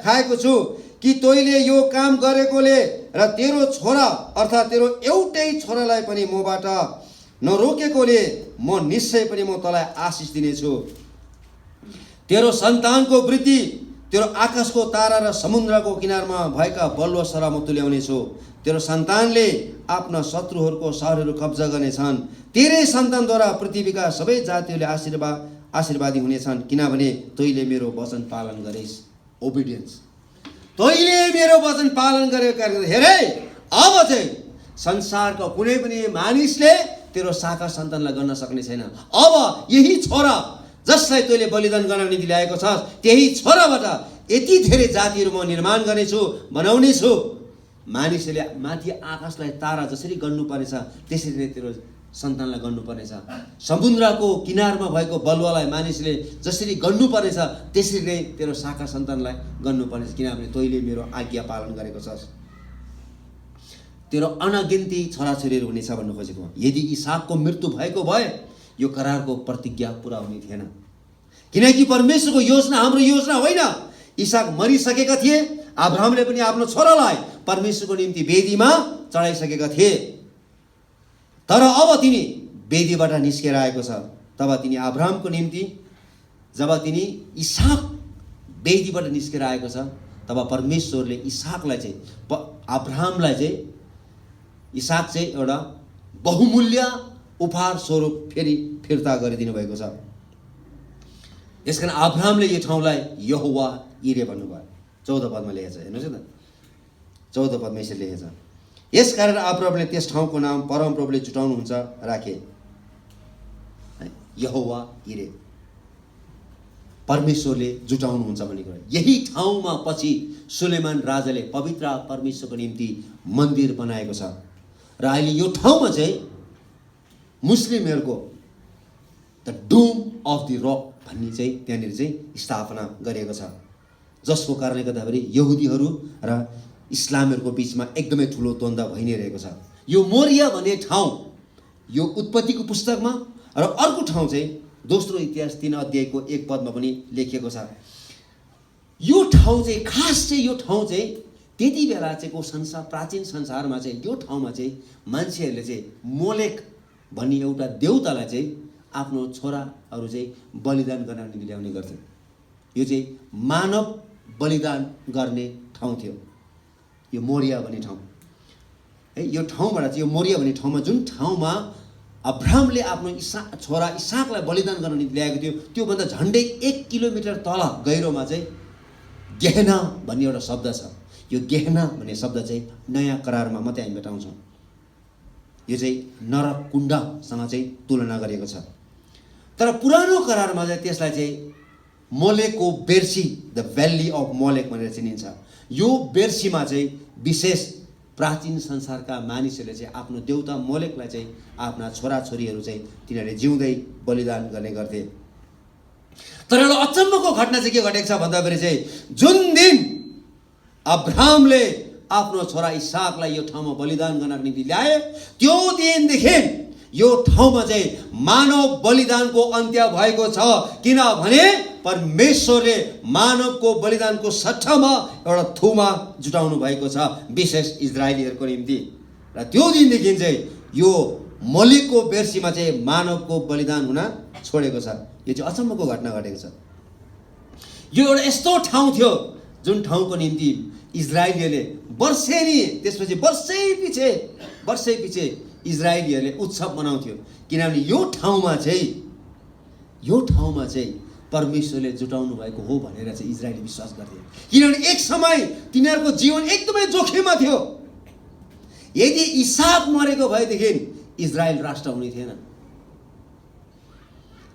खाएको छु कि तैँले यो काम गरेकोले र तेरो छोरा अर्थात् तेरो एउटै छोरालाई पनि मबाट नरोकेकोले म निश्चय पनि म तँलाई आशिष दिनेछु। तेरो सन्तानको वृद्धि तेरो आकाशको तारा र समुद्रको किनारमा भएका बलुवा सरा म तुल्याउनेछु। तेरो सन्तानले आफ्ना शत्रुहरूको सहरहरू कब्जा गर्नेछन्। तेरै सन्तानद्वारा पृथ्वीका सबै जातिहरूले आशीर्वादी हुनेछन्, किनभने तैँले मेरो वचन पालन गरेस्। ओबिडियन्स, तैँले मेरो वचन पालन गरेको कारणले हेरे अब चाहिँ संसारको कुनै पनि मानिसले तेरो शाखा सन्तानलाई गर्न सक्ने छैन। अब यही छोरा जसलाई तैँले बलिदान गर्न निम्ति ल्याएको छस्, त्यही छोराबाट यति धेरै जातिहरू म निर्माण गर्नेछु, बनाउनेछु। मानिसले माथि आकाशलाई तारा जसरी गर्नुपर्नेछ त्यसरी नै तेरो सन्तानलाई गर्नुपर्नेछ। समुद्रको किनारमा भएको बलुवालाई मानिसले जसरी गर्नुपर्नेछ त्यसरी नै तेरो शाखा सन्तानलाई गर्नुपर्नेछ, किनभने तैँले मेरो आज्ञा पालन गरेको छस्। तेरो अनगिन्ती छोराछोरीहरू हुनेछ भन्नु खोजेको। यदि इसाकको मृत्यु भएको भए यो करारको प्रतिज्ञा पुरा हुने थिएन, किनकि परमेश्वरको योजना हाम्रो योजना होइन। इसाक मरिसकेका थिए, अब्राहमले पनि आफ्नो छोरालाई परमेश्वरको निम्ति वेदीमा चढाइसकेका थिए। तर अब तिनी वेदीबाट निस्केर आएको छ। तब तिनी अब्राहमको निम्ति, जब तिनी इसाक वेदीबाट निस्केर आएको छ, तब परमेश्वरले इसाकलाई चाहिँ अब्राहमलाई चाहिँ इसाक चाहिँ एउटा बहुमूल्य उपहार स्वरूप फेरि फिर्ता गरिदिनु भएको छ। यसकारण अब्राहमले यो ठाउँलाई यहोवा इरे भन्नुभयो। 14 पदमा लेखेको छ, हेर्नुहोस् न, 14 पदमा यसरी लेखेको छ, यसकारण अब्राहमले त्यस ठाउँको नाम परम प्रभुले जुटाउनुहुन्छ राखे, यहोवा इरे। परमेश्वरले जुटाउनुहुन्छ भन्ने कुरा। यही ठाउँमा पछि सुलेमान राजाले पवित्र परमेश्वरको निम्ति मन्दिर बनाएको छ र अहिले यो ठाउँमा चाहिँ मुस्लिमहरूको the Dome of the Rock भन्ने चाहिँ त्यहाँनिर चाहिँ स्थापना गरिएको छ, जसको कारणले गर्दाखेरि यहुदीहरू र इस्लामहरूको बिचमा एकदमै ठुलो द्वन्द्व भइ नै रहेको छ। यो मोरिया भन्ने ठाउँ यो उत्पत्तिको पुस्तकमा र अर्को ठाउँ चाहिँ दोस्रो इतिहास 3 अध्यायको 1 पदमा पनि लेखिएको छ। यो ठाउँ चाहिँ खास चाहिँ यो ठाउँ चाहिँ त्यति बेला चाहिँ को संसार प्राचीन संसारमा चाहिँ यो ठाउँमा चाहिँ मान्छेहरूले चाहिँ मोलेक भन्ने एउटा देवतालाई चाहिँ आफ्नो छोराहरू चाहिँ बलिदान गर्न निम्ति ल्याउने गर्थ्यो। यो चाहिँ मानव बलिदान गर्ने ठाउँ थियो यो मोरिया भन्ने ठाउँ है। यो ठाउँबाट चाहिँ यो मोरिया भन्ने ठाउँमा जुन ठाउँमा अब्राहमले आफ्नो छोरा इसाकलाई बलिदान गर्न निम्ति ल्याएको थियो, त्योभन्दा झन्डै 1 किलोमिटर तल गहिरोमा चाहिँ गेहना भन्ने एउटा शब्द छ। यो गेहना भन्ने शब्द चाहिँ नयाँ करारमा मात्रै हामी भेटाउँछौँ। यो चाहिँ नरक कुण्डसँग चाहिँ तुलना गरिएको छ, तर पुरानो करारमा चाहिँ त्यसलाई चाहिँ मोलेकको बेर्सी द भ्याली अफ मोलेक भनेर चिनिन्छ। यो बेर्सीमा चाहिँ विशेष प्राचीन संसारका मानिसहरूले चाहिँ आफ्नो देवता मोलेकलाई चाहिँ आफ्ना छोराछोरीहरू चाहिँ तिनीहरूले जिउँदै बलिदान गर्ने गर्थे। तर एउटा अचम्मको घटना चाहिँ के घटेको छ भन्दाखेरि चाहिँ जुन दिन अब्राहमले आफ्नो छोरा इसाकलाई यो ठाउँमा बलिदान गर्नको निम्ति ल्याए, त्यो दिनदेखि यो ठाउँमा चाहिँ मानव बलिदानको अन्त्य भएको छ। किनभने परमेश्वरले मानवको बलिदानको सट्टामा एउटा थुमा जुटाउनु भएको छ विशेष इजरायलीहरूको निम्ति। र त्यो दिनदेखि चाहिँ यो मोलेकको बेर्सीमा चाहिँ मानवको बलिदान हुन छोडेको छ। यो चाहिँ अचम्मको घटना घटेको छ। यो एउटा यस्तो ठाउँ थियो जुन ठाउँको निम्ति इजरायलीहरूले वर्षेनी त्यसपछि वर्षै पछि इजरायलीहरूले उत्सव मनाउँथ्यो, किनभने यो ठाउँमा चाहिँ परमेश्वरले जुटाउनु भएको हो भनेर चाहिँ इजरायली विश्वास गर्थे। किनभने एक समय तिनीहरूको जीवन एकदमै जोखिममा थियो। यदि इसाक मरेको भएदेखि इजरायल राष्ट्र हुने थिएन।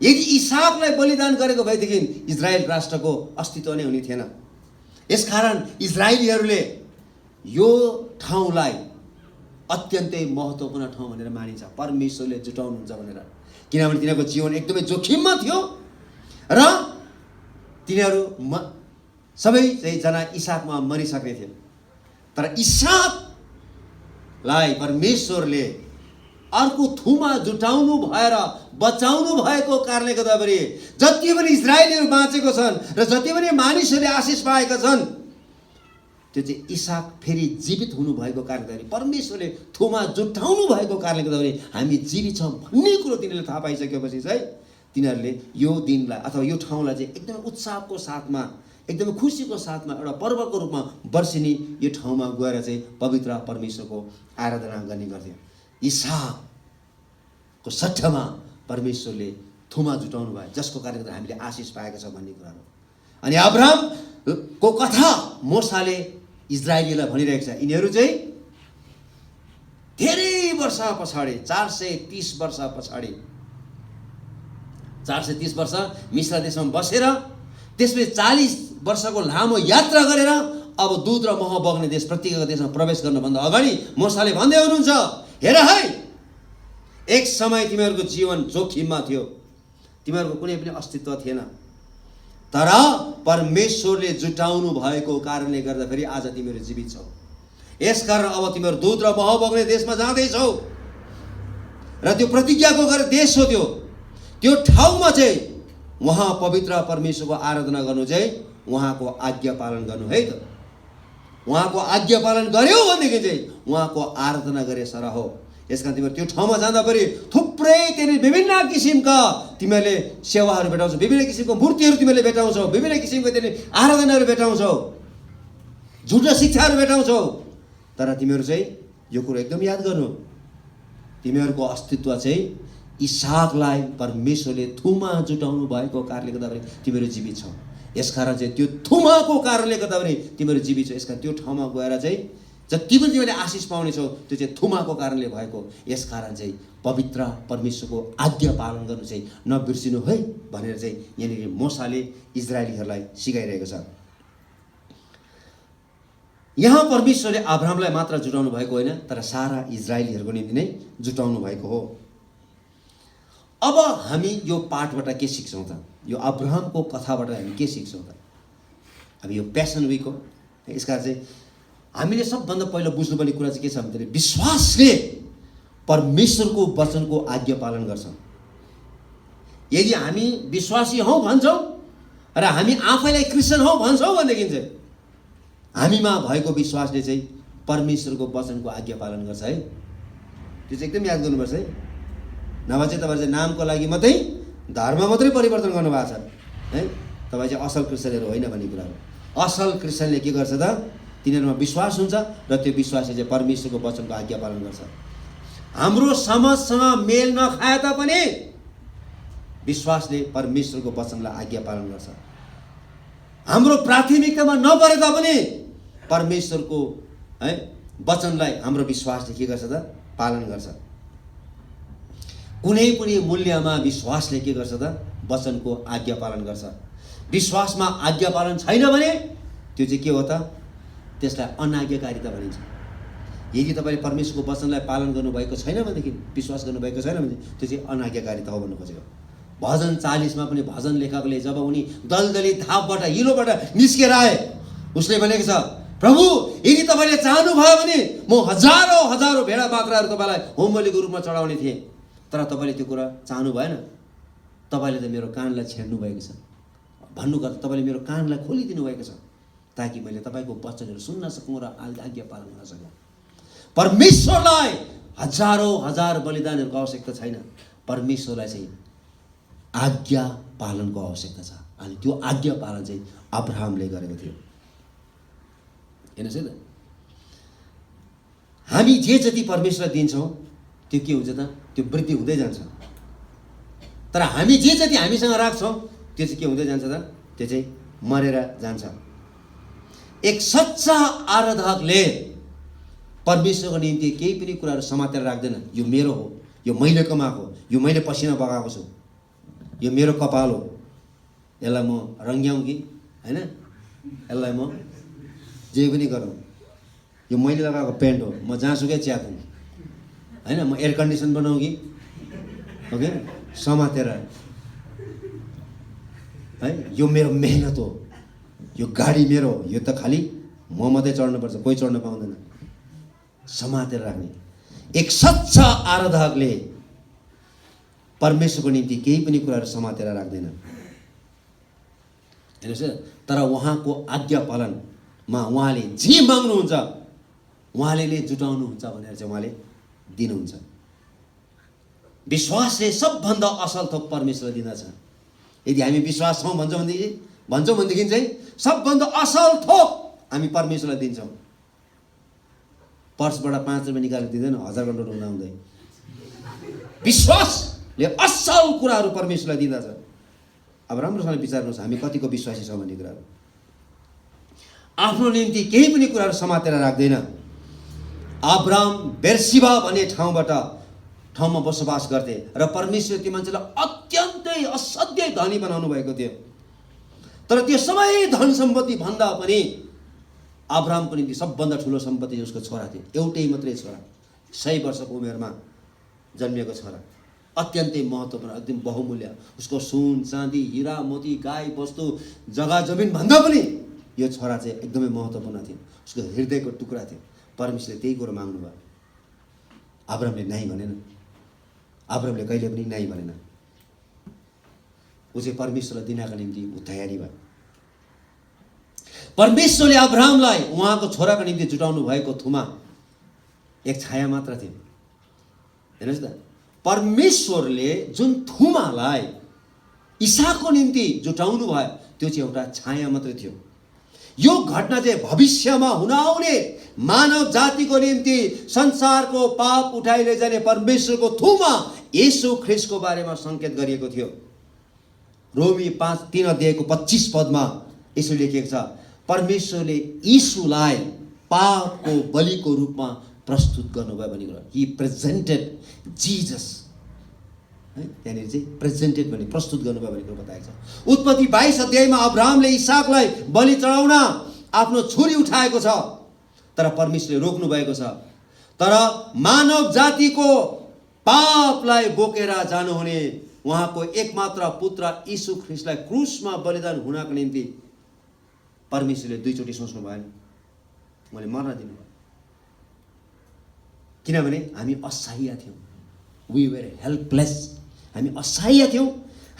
यदि इसाकलाई बलिदान गरेको भएदेखि इजरायल राष्ट्रको अस्तित्व नै हुने थिएन। यसकारण इजरायलीहरूले यो ठाउँलाई अत्यन्तै महत्त्वपूर्ण ठाउँ भनेर मानिन्छ, परमेश्वरले जुटाउनुहुन्छ भनेर। किनभने तिनीहरूको जीवन एकदमै जोखिममा थियो र तिनीहरू सबैजना इसाकमा मरिसक्ने थिए। तर इसाकलाई परमेश्वरले अर्को थुमा जुटाउनु भएर बचाउनु भएको कारणले गर्दाखेरि जति पनि इजरायलीहरू बाँचेको छन् र जति पनि मानिसहरूले आशिष पाएका छन्, त्यो चाहिँ इसाक फेरि जीवित हुनुभएको कारणले गर्दाखेरि परमेश्वरले थुमा जुटाउनु भएको कारणले गर्दाखेरि हामी जीवित छौँ भन्ने कुरो तिनीहरूले थाहा पाइसकेपछि चाहिँ तिनीहरूले यो दिनलाई अथवा यो ठाउँलाई चाहिँ एकदमै उत्साहको साथमा एकदमै खुसीको साथमा एउटा पर्वको रूपमा वर्षेनी यो ठाउँमा गएर चाहिँ पवित्र परमेश्वरको आराधना गर्ने गर्थे। इसाकको सट्टामा परमेश्वरले थुमा जुटाउनु भयो, जसको कारणले गर्दा हामीले आशिष पाएका छौँ भन्ने कुराहरू। अनि अब्राहमको कथा मोसाले इजरायलीलाई भनिरहेको छ। यिनीहरू चाहिँ धेरै वर्ष पछाडि 430 वर्ष पछाडि 430 वर्ष मिस्र देशमा बसेर त्यसपछि 40 वर्षको लामो यात्रा गरेर अब दूध र मह बग्ने देश प्रतिज्ञाको देशमा प्रवेश गर्नुभन्दा अगाडि मोसाले भन्दै हुनुहुन्छ, हेर है, एक समय तिमीहरूको जीवन जोखिममा थियो, तिमीहरूको कुनै पनि अस्तित्व थिएन, तर परमेश्वरले जुटाउनु भएको कारणले गर्दा फेरि आज तिमीहरू जीवित छौ। यसकारण अब तिमीहरू दूध र मह बग्ने देशमा जाँदैछौ र त्यो प्रतिज्ञाको गरेर देश हो त्यो ठाउँमा चाहिँ उहाँ पवित्र परमेश्वरको आराधना गर्नु चाहिँ उहाँको आज्ञा पालन गर्नु है त। उहाँको आज्ञा पालन गर्यो भनेदेखि चाहिँ उहाँको आराधना गरे सर हो। यसकारण तिमीहरू त्यो ठाउँमा जाँदा पनि थुप्रै त्यहाँनिर विभिन्न किसिमका तिमीहरूले सेवाहरू भेटाउँछौ, विभिन्न किसिमको मूर्तिहरू तिमीहरूले भेटाउँछौ, विभिन्न किसिमको त्यहाँनिर आराधनाहरू भेटाउँछौ, झुटा शिक्षाहरू भेटाउँछौ। तर तिमीहरू चाहिँ यो कुरो एकदम याद गर्नु, तिमीहरूको अस्तित्व चाहिँ इसाकलाई परमेश्वरले थुमा जुटाउनु भएको कारणले गर्दाखेरि तिमीहरू जीवित छौ। यसकारण चाहिँ त्यो थुमाको कारणले गर्दाखेरि तिमीहरू जीवित छौ। यसकारण त्यो ठाउँमा गएर चाहिँ जति पनि तिमीले आशिष पाउनेछौ त्यो चाहिँ थुमाको कारणले भएको। यसकारण चाहिँ पवित्र परमेश्वरको आज्ञा पालन गर्नु चाहिँ नबिर्सिनु है भनेर चाहिँ यहाँनिर मोसाले इजरायलीहरूलाई सिकाइरहेको छ। यहाँ परमेश्वरले अब्राहमलाई मात्र जुटाउनु भएको होइन, तर सारा इजरायलीहरूको निम्ति नै जुटाउनु भएको हो। अब हामी यो पाठबाट के सिक्छौँ त? यो अब्राहमको कथाबाट हामी के सिक्छौँ त? अब यो प्यासन विक हो। यसका चाहिँ हामीले सबभन्दा पहिलो बुझ्नुपर्ने कुरा चाहिँ के छ भन्दाखेरि विश्वासले परमेश्वरको वचनको आज्ञा पालन गर्छ। यदि हामी विश्वासी हौँ भन्छौँ र हामी आफैलाई क्रिस्चियन हौँ भन्छौँ भनेदेखि चाहिँ हामीमा भएको विश्वासले चाहिँ परमेश्वरको वचनको आज्ञा पालन गर्छ है। त्यो चाहिँ एकदम याद गर्नुपर्छ है। नभए चाहिँ तपाईँहरू चाहिँ नामको लागि मात्रै धर्म मात्रै परिवर्तन गर्नुभएको छ है, तपाईँ चाहिँ असल क्रिस्चियनहरू होइन भन्ने कुरा हो। असल क्रिस्चियनले के गर्छ त? तिनीहरूमा विश्वास हुन्छ र त्यो विश्वासले चाहिँ परमेश्वरको वचनको आज्ञा पालन गर्छ। हाम्रो समाजसँग मेल नखाए तापनि विश्वासले परमेश्वरको वचनलाई आज्ञा पालन गर्छ। हाम्रो प्राथमिकतामा नपरे तापनि परमेश्वरको है वचनलाई हाम्रो विश्वासले के गर्छ त? पालन गर्छ। कुनै पनि मूल्यमा विश्वासले के गर्छ त? वचनको आज्ञा पालन गर्छ। विश्वासमा आज्ञा पालन छैन भने त्यो चाहिँ के हो त? त्यसलाई अनाज्ञाकारिता भनिन्छ। यदि तपाईँले परमेश्वरको वचनलाई पालन गर्नुभएको छैन भनेदेखि, विश्वास गर्नुभएको छैन भने त्यो चाहिँ अनाज्ञाकारिता हो भन्नु खोजेको। भजन 40 मा पनि भजन लेखकले जब उनी दलदली धापबाट हिलोबाट निस्केर आए, उसले भनेको छ, प्रभु यदि तपाईँले चाहनुभयो भने म हजारौँ हजारौँ भेडा बाख्राहरू तपाईँलाई होम बलिको रूपमा चढाउने थिएँ, तर तपाईँले त्यो कुरा चाहनु भएन। तपाईँले त मेरो कानलाई छेड्नु भएको छ। भन्नुपर्दा तपाईँले मेरो कानलाई खोलिदिनु भएको छ ताकि मैले तपाईँको वचनहरू सुन्न सकूँ र आज्ञा पालन गर्न सकूँ। परमेश्वरलाई हजारौँ हजार बलिदानहरूको आवश्यकता छैन, परमेश्वरलाई चाहिँ आज्ञा पालनको आवश्यकता छ। अनि त्यो आज्ञा पालन चाहिँ अब्राहमले गरेको थियो। हेर्नुहोस् है त, हामी जे जति परमेश्वरलाई दिन्छौँ त्यो के हुन्छ त? त्यो वृद्धि हुँदै जान्छ। तर हामी जे जति हामीसँग राख्छौँ त्यो चाहिँ के हुँदै जान्छ त? त्यो चाहिँ मरेर जान्छ। एक सच्चा आराधकले परमेश्वरको निम्ति केही पनि कुराहरू समातेर राख्दैन। यो मेरो हो, यो मैले कमाएको, यो मैले पसिना बगाएको छु, यो मेरो कपाल हो, यसलाई म रङ्ग्याउँ कि होइन, यसलाई म जे पनि गरौँ, यो मैले लगाएको पेन्ट हो, म जहाँसुकै च्याकौँ होइन, म एयर कन्डिसन बनाऊँ कि ओके समातेर है, यो मेरो मेहनत हो, यो गाडी मेरो हो, यो त खालि म मात्रै चढ्नुपर्छ, कोही चढ्न पाउँदैन, समातेर राख्ने। एक सच्चा आराधकले परमेश्वरको निम्ति केही पनि कुराहरू समातेर राख्दैन। हेर्नुहोस्, तर उहाँको आज्ञा पालनमा उहाँले जे माग्नुहुन्छ उहाँले जुटाउनुहुन्छ भनेर चाहिँ उहाँले दिनुहुन्छ। विश्वासले सबभन्दा असल थोक परमेश्वरले दिँदछ। यदि हामी विश्वास छौँ भन्छौँ भनेदेखि चाहिँ सबभन्दा असल थोक हामी परमेश्वरलाई दिन्छौँ। पर्सबाट 5 रुपियाँ निकालेर दिँदैन, 1000 नोट हुँदा हुँदै विश्वासले असल कुराहरू परमेश्वरलाई दिँदछ। अब राम्रोसँग विचार्नुहोस्, हामी कतिको विश्वासी छौँ भन्ने कुराहरू। आफ्नो निम्ति केही पनि कुराहरू समातेर राख्दैन। अब्राहम बेर्सिबा भन्ने ठाउँमा बसोबास गर्थे र परमेश्वर त्यो मान्छेलाई अत्यन्तै असाध्यै धनी बनाउनु भएको थियो। तर त्यो सबै धन सम्पत्ति भन्दा पनि अब्राहमको निम्ति सबभन्दा ठुलो सम्पत्ति उसको छोरा थियो। एउटै मात्रै छोरा, 100 वर्षको उमेरमा जन्मिएको छोरा, अत्यन्तै महत्त्वपूर्ण, एकदम बहुमूल्य। उसको सुन चाँदी हिरा मोती गाई बस्तु जग्गा जमिन भन्दा पनि यो छोरा चाहिँ एकदमै महत्त्वपूर्ण थियो। उसको हृदयको टुक्रा थियो। परमेश्वरले त्यही कुरो माग्नु भयो। अब्राहमले नाइ भनेन। अब्राहमले कहिले पनि नाइ भनेन। ऊ चाहिँ परमेश्वरलाई दिनका निम्ति ऊ तयारी भयो। परमेश्वरले अब्राहमलाई उहाँको छोराको निम्ति जुटाउनु भएको थुमा एक छाया मात्र थियो। हेर्नुहोस् त, परमेश्वरले जुन थुमालाई इसाकको निम्ति जुटाउनु भयो त्यो चाहिँ एउटा छाया मात्र थियो। यो घटना चाहिँ भविष्यमा हुन आउने मानव जातिको निम्ति संसारको पाप उठाइ लैजाने परमेश्वरको थुमा येशू ख्रीष्टको बारेमा संकेत गरिएको थियो। रोमी 5:3 अध्यायको 25 पदमा यसो लेखिएको छ, परमेश्वरले यीशुलाई पापको बलिको रूपमा प्रस्तुत गर्नुभयो भन्ने कुरा। हि प्रेजेन्टेड जिजस, है त्यहाँनिर चाहिँ प्रेजेन्टेड भने प्रस्तुत गर्नुभयो भन्ने कुरो बताएको छ। उत्पत्ति 22 अध्यायमा अब्राहमले इसाकलाई बलि चढाउन आफ्नो छुरी उठाएको छ, तर परमेश्वरले रोक्नु भएको छ। तर मानव जातिको पापलाई बोकेर जानुहुने उहाँको एकमात्र पुत्र यीशु ख्रीष्टलाई क्रुसमा बलिदान हुनको निम्ति परमेश्वरले दुईचोटि सोच्नु भएन, मैले मर्न दिनुभयो। किनभने हामी असहाय थियौँ, वी वेयर हेल्पलेस, हामी असहाय थियौँ।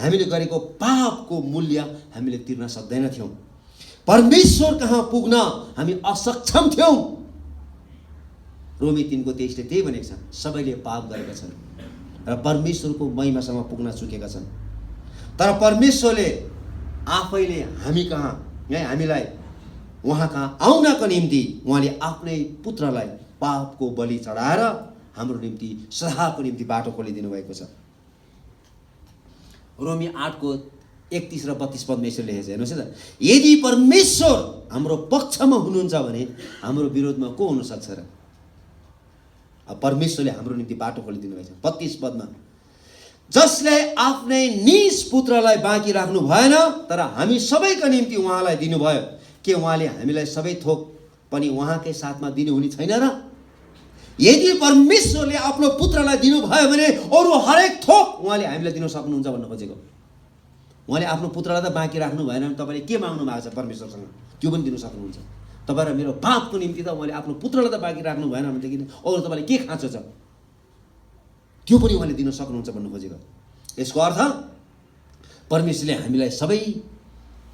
हामीले गरेको पापको मूल्य हामीले तिर्न सक्दैनथ्यौँ। परमेश्वर कहाँ पुग्न हामी असक्षम थियौँ। रोमी 3:23 त्यही भनेको छ, सबैले पाप गरेका छन् र परमेश्वरको महिमासम्म पुग्न चुकेका छन्। तर परमेश्वरले आफैले हामी कहाँ, हामीलाई उहाँ कहाँ आउनको निम्ति उहाँले आफ्नै पुत्रलाई पापको बलि चढाएर हाम्रो निम्ति सदाको निम्ति बाटो खोलिदिनु भएको छ। रोमी 8:31 र 32 पदमा यसरी लेखेको छ, हेर्नुहोस् है त। यदि परमेश्वर हाम्रो पक्षमा हुनुहुन्छ भने हाम्रो विरोधमा को हुन सक्छ र? परमेश्वरले हाम्रो निम्ति बाटो खोलिदिनु भएको छ। 32 पदमा, जसले आफ्नै निज पुत्रलाई बाँकी राख्नु भएन तर हामी सबैका निम्ति उहाँलाई दिनुभयो, के उहाँले हामीलाई सबै थोक पनि उहाँकै साथमा दिनुहुने छैन र? यदि परमेश्वरले आफ्नो पुत्रलाई दिनुभयो भने अरू हरेक थोक उहाँले हामीलाई दिन सक्नुहुन्छ भन्न खोजेको। उहाँले आफ्नो पुत्रलाई त बाँकी राख्नु भएन भने तपाईँले के माग्नु भएको छ परमेश्वरसँग, त्यो पनि दिन सक्नुहुन्छ। तपाईँ र मेरो पापको निम्ति त उहाँले आफ्नो पुत्रलाई त बाँकी राख्नु भएन भनेदेखि अरू तपाईँले के खाँचो छ, त्यो पनि उहाँले दिन सक्नुहुन्छ भन्न खोजेको। यसको अर्थ परमेश्वरले हामीलाई सबै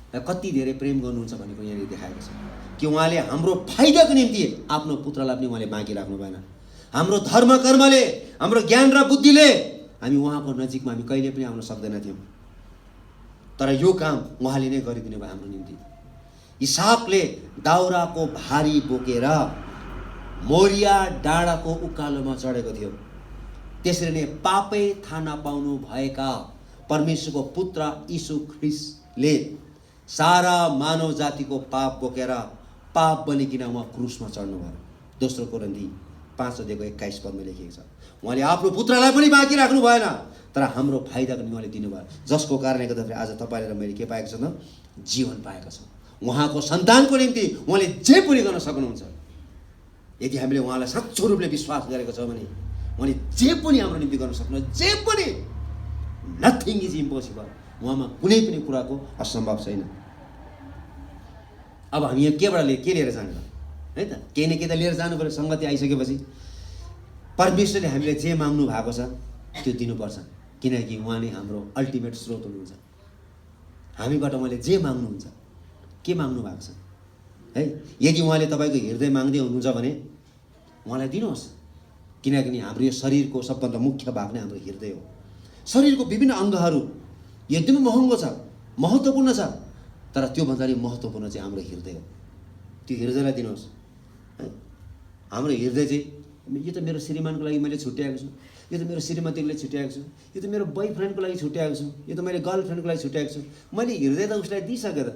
कति धेरै प्रेम गर्नुहुन्छ भनेको यहाँनिर देखाएको छ कि उहाँले हाम्रो फाइदाको निम्ति आफ्नो पुत्रलाई पनि उहाँले बाँकी राख्नु भएन। हाम्रो धर्म कर्मले, हाम्रो ज्ञान र बुद्धिले हामी उहाँको नजिकमा हामी कहिले पनि आउन सक्दैनथ्यौँ, तर यो काम उहाँले नै गरिदिनु भयो हाम्रो निम्ति। इसाकले दाउराको भारी बोकेर मोरिया डाँडाको उकालोमा चढेको थियो। त्यसरी नै पापै थाहा नपाउनु भएका परमेश्वरको पुत्र यीशु ख्रीष्टले सारा मानव जातिको पाप बोकेर पाप बनिकिन उहाँ क्रुसमा चढ्नुभयो। दोस्रो कोरिन्थी 5:21 पदमा लेखिएको छ, उहाँले आफ्नो पुत्रलाई पनि बाँकी राख्नु भएन तर हाम्रो फाइदाको निम्ति उहाँले दिनुभयो, जसको कारणले गर्दाखेरि आज तपाईँले र मैले के पाएको छ त? जीवन पाएको छ। उहाँको सन्तानको निम्ति उहाँले जे पनि गर्न सक्नुहुन्छ। यदि हामीले उहाँलाई सच्चो रूपले विश्वास गरेको छ भने उहाँले जे पनि हाम्रो निम्ति गर्न सक्नुहुन्छ, जे पनि। नथिङ इज इम्पोसिबल, उहाँमा कुनै पनि कुराको असम्भव छैन। अब हामी यहाँ केबाट के लिएर जानु है त? केही न केही त लिएर जानु पर्यो। सङ्गति आइसकेपछि परमेश्वरले हामीले जे माग्नु भएको छ त्यो दिनुपर्छ, किनकि उहाँ नै हाम्रो अल्टिमेट स्रोत हुनुहुन्छ। हामीबाट उहाँले जे माग्नुहुन्छ, के माग्नु भएको छ है, यदि उहाँले तपाईँको हृदय माग्दै हुनुहुन्छ भने उहाँलाई दिनुहोस्, किनकि हाम्रो यो शरीरको सबभन्दा मुख्य भाग नै हाम्रो हृदय हो। शरीरको विभिन्न अङ्गहरू एकदमै महँगो छ, महत्त्वपूर्ण छ, तर त्योभन्दा पनि महत्त्वपूर्ण चाहिँ हाम्रो हृदय हो। त्यो हृदयलाई दिनुहोस् है। हाम्रो हृदय चाहिँ यो त मेरो श्रीमानको लागि मैले छुट्याएको छु, यो त मेरो श्रीमतीको लागि छुट्याएको छु, यो त मेरो बोयफ्रेन्डको लागि छुट्याएको छु, यो त मैले गर्लफ्रेन्डको लागि छुट्याएको छु। मैले हृदय त उसलाई दिइसकेँ त,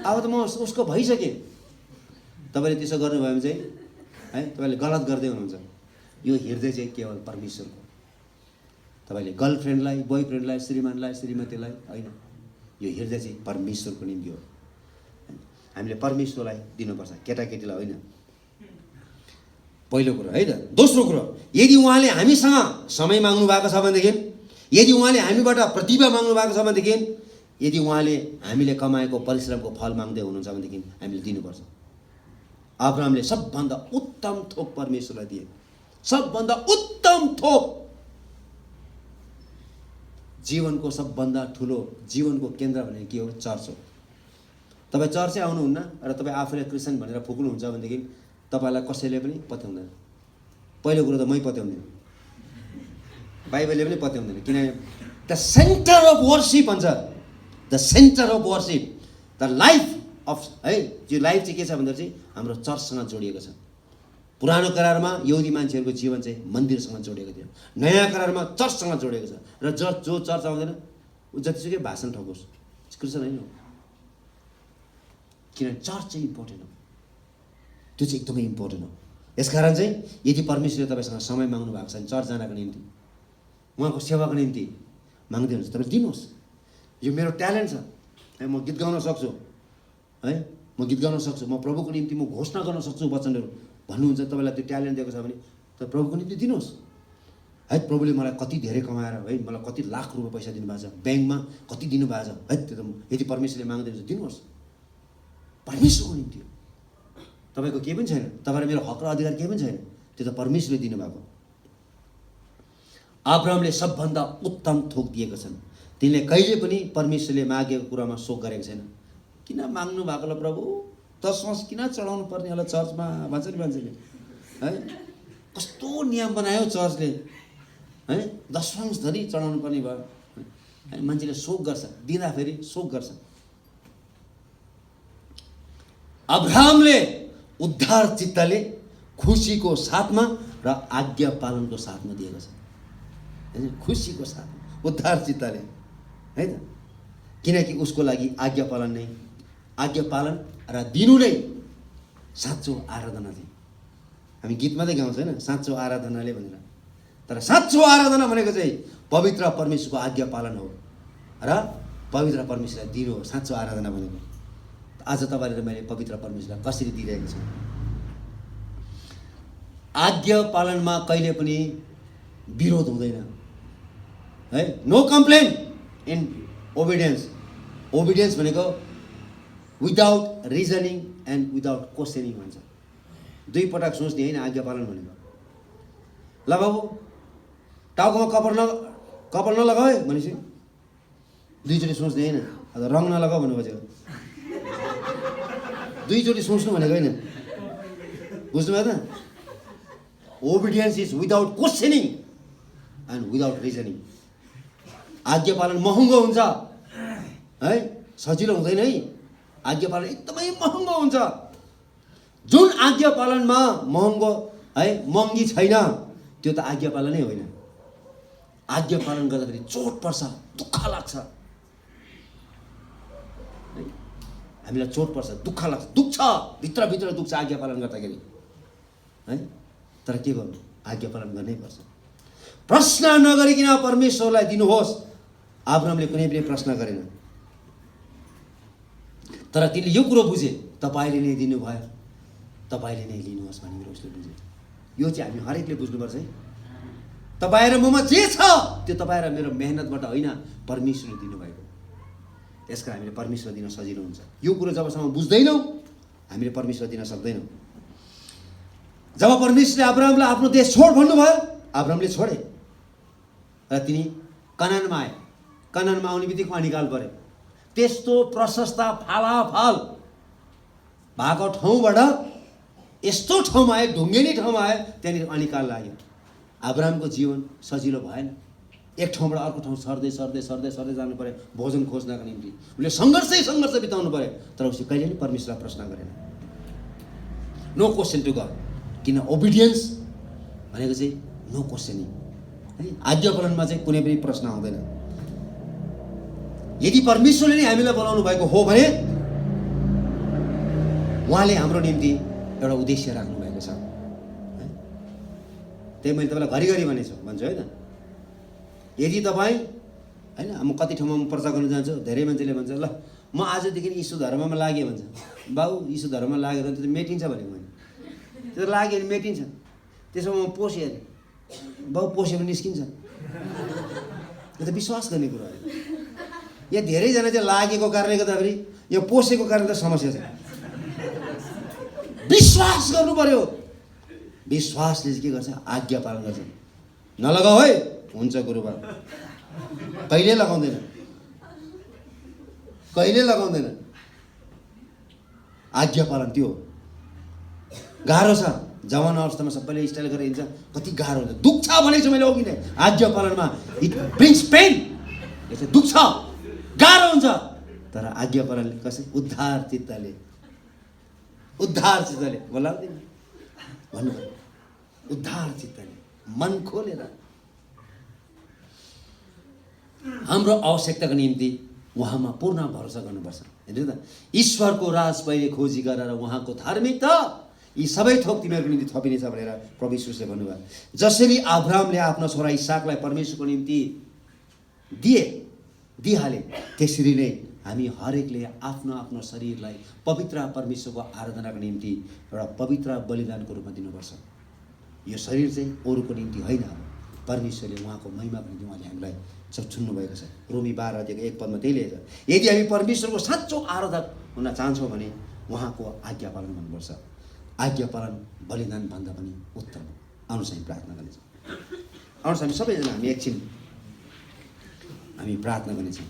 अब त म उसको भइसकेँ। तपाईँले त्यसो गर्नुभयो भने चाहिँ है तपाईँले गलत गर्दै हुनुहुन्छ। यो हृदय चाहिँ केवल परमेश्वरको। तपाईँले गर्लफ्रेन्डलाई, बोयफ्रेन्डलाई, श्रीमानलाई, श्रीमतीलाई होइन, यो हृदय चाहिँ परमेश्वरको निम्ति हो। हामीले परमेश्वरलाई दिनुपर्छ, केटाकेटीलाई होइन। पहिलो कुरो है त। दोस्रो कुरो, यदि उहाँले हामीसँग समय माग्नु भएको छ भनेदेखि, यदि उहाँले हामीबाट प्रतिभा माग्नु भएको छ भनेदेखि, यदि उहाँले हामीले कमाएको परिश्रमको फल माग्दै हुनुहुन्छ भनेदेखि हामीले दिनुपर्छ। अब्राहमले सबभन्दा उत्तम थोक परमेश्वरलाई दिए, सबभन्दा उत्तम थोक। जीवनको सबभन्दा ठुलो जीवनको केन्द्र भनेको के हो? चर्च हो। तपाईँ चर्चै आउनुहुन्न र तपाईँ आफूले क्रिस्चियन भनेर फुक्नुहुन्छ भनेदेखि तपाईँलाई कसैले पनि पत्याउँदैन। पहिलो कुरो त मै पत्याउँदैन, बाइबलले पनि पत्याउँदैन, किनभने द सेन्टर अफ वर्सिप भन्छ, the centre of worship, the life of है, यो लाइफ चाहिँ के छ भन्दा चाहिँ हाम्रो चर्चसँग जोडिएको छ। पुरानो करारमा यहुदी मान्छेहरूको जीवन चाहिँ मन्दिरसँग जोडिएको थियो, नयाँ करारमा चर्चसँग जोडिएको छ। र जो चर्च आउँदैन ऊ जतिसुकै भाषण ठोकोस्, क्रिस्चियन होइन हो, किनभने चर्च चाहिँ इम्पोर्टेन्ट हो। त्यो चाहिँ एकदमै इम्पोर्टेन्ट हो। यसकारण चाहिँ यदि परमेश्वरले तपाईँसँग समय माग्नु भएको छ भने चर्च जानको निम्ति, उहाँको सेवाको निम्ति माग्दै हुनुहुन्छ, तपाईँ दिनुहोस्। यो मेरो ट्यालेन्ट छ है, म गीत गाउन सक्छु है, म गीत गाउन सक्छु, म प्रभुको निम्ति म घोषणा गर्न सक्छु वचनहरू भन्नुहुन्छ, तपाईँलाई त्यो ट्यालेन्ट दिएको छ भने त प्रभुको निम्ति दिनुहोस् है। प्रभुले मलाई कति धेरै कमाएर है, मलाई कति लाख रुपियाँ पैसा दिनुभएको छ, ब्याङ्कमा कति दिनुभएको छ है, त्यो त यदि परमेश्वरले माग्दै हुन्छ दिनुहोस्। परमेश्वरको निम्ति हो, तपाईँको केही पनि छैन, तपाईँलाई मेरो हक र अधिकार केही पनि छैन, त्यो त परमेश्वरले दिनुभएको। अब्राहमले सबभन्दा उत्तम थोक दिएको छन्, तिनले कहिले पनि परमेश्वरले मागेको कुरामा शोक गरेको छैन। किन माग्नु भएको होला प्रभु, 10 वर्ष किन चढाउनु पर्ने होला चर्चमा भन्छ नि मान्छेले है। कस्तो नियम बनायो चर्चले है, 10 वर्षधरि चढाउनु पर्ने भयो है। मान्छेले शोक गर्छ, दिँदाखेरि शोक गर्छ। अब्राहमले उद्धार चित्तले खुसीको साथमा र आज्ञा पालनको साथमा दिएको छ, खुसीको साथमा उद्धार चित्तले है त। किनकि उसको लागि आज्ञा पालन र दिनु नै साँचो आराधना थियो। हामी गीत मात्रै गाउँछ होइन, साँचो आराधनाले भनेर, तर साँचो आराधना भनेको चाहिँ पवित्र परमेश्वरको आज्ञा पालन हो र पवित्र परमेश्वरलाई दिनु हो साँचो आराधना भनेको। आज तपाईँले र मैले पवित्र परमेश्वरलाई कसरी दिइरहेको छु? आज्ञा पालनमा कहिले पनि विरोध हुँदैन है। No complain in obedience. Obedience भनेको without reasoning and without questioning भन्छ। 2 पटक सोच्ने होइन आज्ञा पालन भनेको। ल बाबु टाउकोमा कपाल नलगाऊ है भनेपछि 2 चोटि सोच्ने होइन, रङ नलगाऊ भन्नुभयो। 2 चोटि सोच्नु भनेको होइन, बुझ्नुभयो त? Obedience is without questioning and without reasoning. आज्ञा पालन महँगो हुन्छ है, सजिलो हुँदैन है। आज्ञा पालन एकदमै महँगो हुन्छ। जुन आज्ञा पालनमा महँगो है, महँगी छैन, त्यो त आज्ञा पालनै होइन। आज्ञा पालन गर्दाखेरि चोट पर्छ, दुःख लाग्छ, हामीलाई चोट पर्छ, दुःख लाग्छ, दुख्छ, भित्रभित्र दुख्छ आज्ञा पालन गर्दाखेरि है। तर के गर्नु, आज्ञा पालन गर्नै पर्छ। प्रश्न नगरिकन परमेश्वरलाई दिनुहोस्। अब्राहमले कुनै पनि प्रश्न गरेन, तर तिनले यो कुरो बुझे, तपाईँले नै दिनुभयो, तपाईँले नै लिनुहोस् भनेर उसले बुझे। यो चाहिँ हामी हरेकले बुझ्नुपर्छ है। तपाईँ र ममा जे छ त्यो तपाईँ र मेरो मेहनतबाट होइन, परमेश्वरले दिनुभएको। यसका हामीले परमेश्वर दिन सजिलो हुन्छ। यो कुरो जबसम्म बुझ्दैनौँ हामीले परमेश्वर दिन सक्दैनौँ। जब परमेश्वरले अब्राहमलाई आफ्नो देश छोड भन्नुभयो, अब्राहमले छोडे र तिनी कनानमा आए। कनानमा आउने बित्तिकै अनिकाल पर्यो। त्यस्तो प्रशस्त फालाफाल भएको ठाउँबाट यस्तो ठाउँमा आयो, ढुङ्गेनी ठाउँमा आयो, त्यहाँनिर अनिकाल लाग्यो। अब्राहमको जीवन सजिलो भएन। एक ठाउँबाट अर्को ठाउँ सर्दै सर्दै सर्दै सर्दै जानु पर्यो भोजन खोज्नको निम्ति। उसले सङ्घर्ष बिताउनु पर्यो, तर उसले कहिले पनि परमेश्वरलाई प्रश्न गरेन। No question to God. किन ओबिडियन्स भनेको चाहिँ नो क्वेसनिङ है। आज्ञा पालनमा चाहिँ कुनै पनि प्रश्न आउँदैन। यदि परमेश्वरले नै हामीलाई बोलाउनु भएको हो भने उहाँले हाम्रो निम्ति एउटा उद्देश्य राख्नु भएको छ है। त्यही मैले तपाईँलाई घरिघरि भन्छु है त। यदि तपाईँ होइन, म कति ठाउँमा म प्रचार गर्न जान्छु, धेरै मान्छेले भन्छ ल म आजदेखि यीशु धर्ममा लागेँ भन्छ। बाउ यीशु धर्ममा लागेर त्यो मेटिन्छ भनेको मैले। त्यो लाग्यो भने मेटिन्छ। त्यसो म पोसेँ अरे, बाउ पोस्यो भने निस्किन्छ। यो त विश्वास गर्ने कुरा हो। यहाँ धेरैजना चाहिँ लागेको कारणले गर्दाखेरि यो पोसेको कारणले त समस्या छ। विश्वास गर्नु पर्यो। विश्वासले चाहिँ के गर्छ, आज्ञा पालन गर्छ। नलगाऊ है, हुन्छ गुरुबा, कहिले लगाउँदैन, कहिले लगाउँदैन। आज्ञा पालन त्यो गाह्रो छ। जवान अवस्थामा सबैले स्टाइल गरेर हिँड्छ, कति गाह्रो हुन्छ। दुख्छ भनेको छु मैले अघि नै, आज्ञा पालनमा इट ब्रिङ्स पेन। यो चाहिँ दुख्छ, गाह्रो हुन्छ, तर आज्ञा पालनले कसै उद्धार चित्तले बोलाउँदैन भन्नु पर्यो। उद्धार चित्तले मन खोलेर हाम्रो आवश्यकताको निम्ति उहाँमा पूर्ण भरोसा गर्नुपर्छ। हेर्नु त, ईश्वरको राज पहिले खोजी गरेर उहाँको धार्मिकता यी सबै थोक तिमीहरूको निम्ति थपिनेछ भनेर प्रभु यीशुले भन्नुभयो। जसरी अब्राहमले आफ्नो छोरा इसाकलाई परमेश्वरको निम्ति दिइहाले, त्यसरी नै हामी हरेकले आफ्नो आफ्नो शरीरलाई पवित्र परमेश्वरको आराधनाको निम्ति एउटा पवित्र बलिदानको रूपमा दिनुपर्छ। यो शरीर चाहिँ अरूको निम्ति होइन, परमेश्वरले उहाँको महिमाको निम्ति उहाँले हामीलाई चुन्नु भएको छ। रोमी 12:1 त्यही लेखेको छ। यदि हामी परमेश्वरको साँचो आराधक हुन चाहन्छौँ भने उहाँको आज्ञा पालन गर्नुपर्छ। आज्ञा पालन बलिदान भन्दा पनि उत्तम। आउनुहोस् हामी प्रार्थना गर्नेछौँ। आउनुहोस् हामी सबैजना हामी एकछिन हामी प्रार्थना गर्नेछौँ।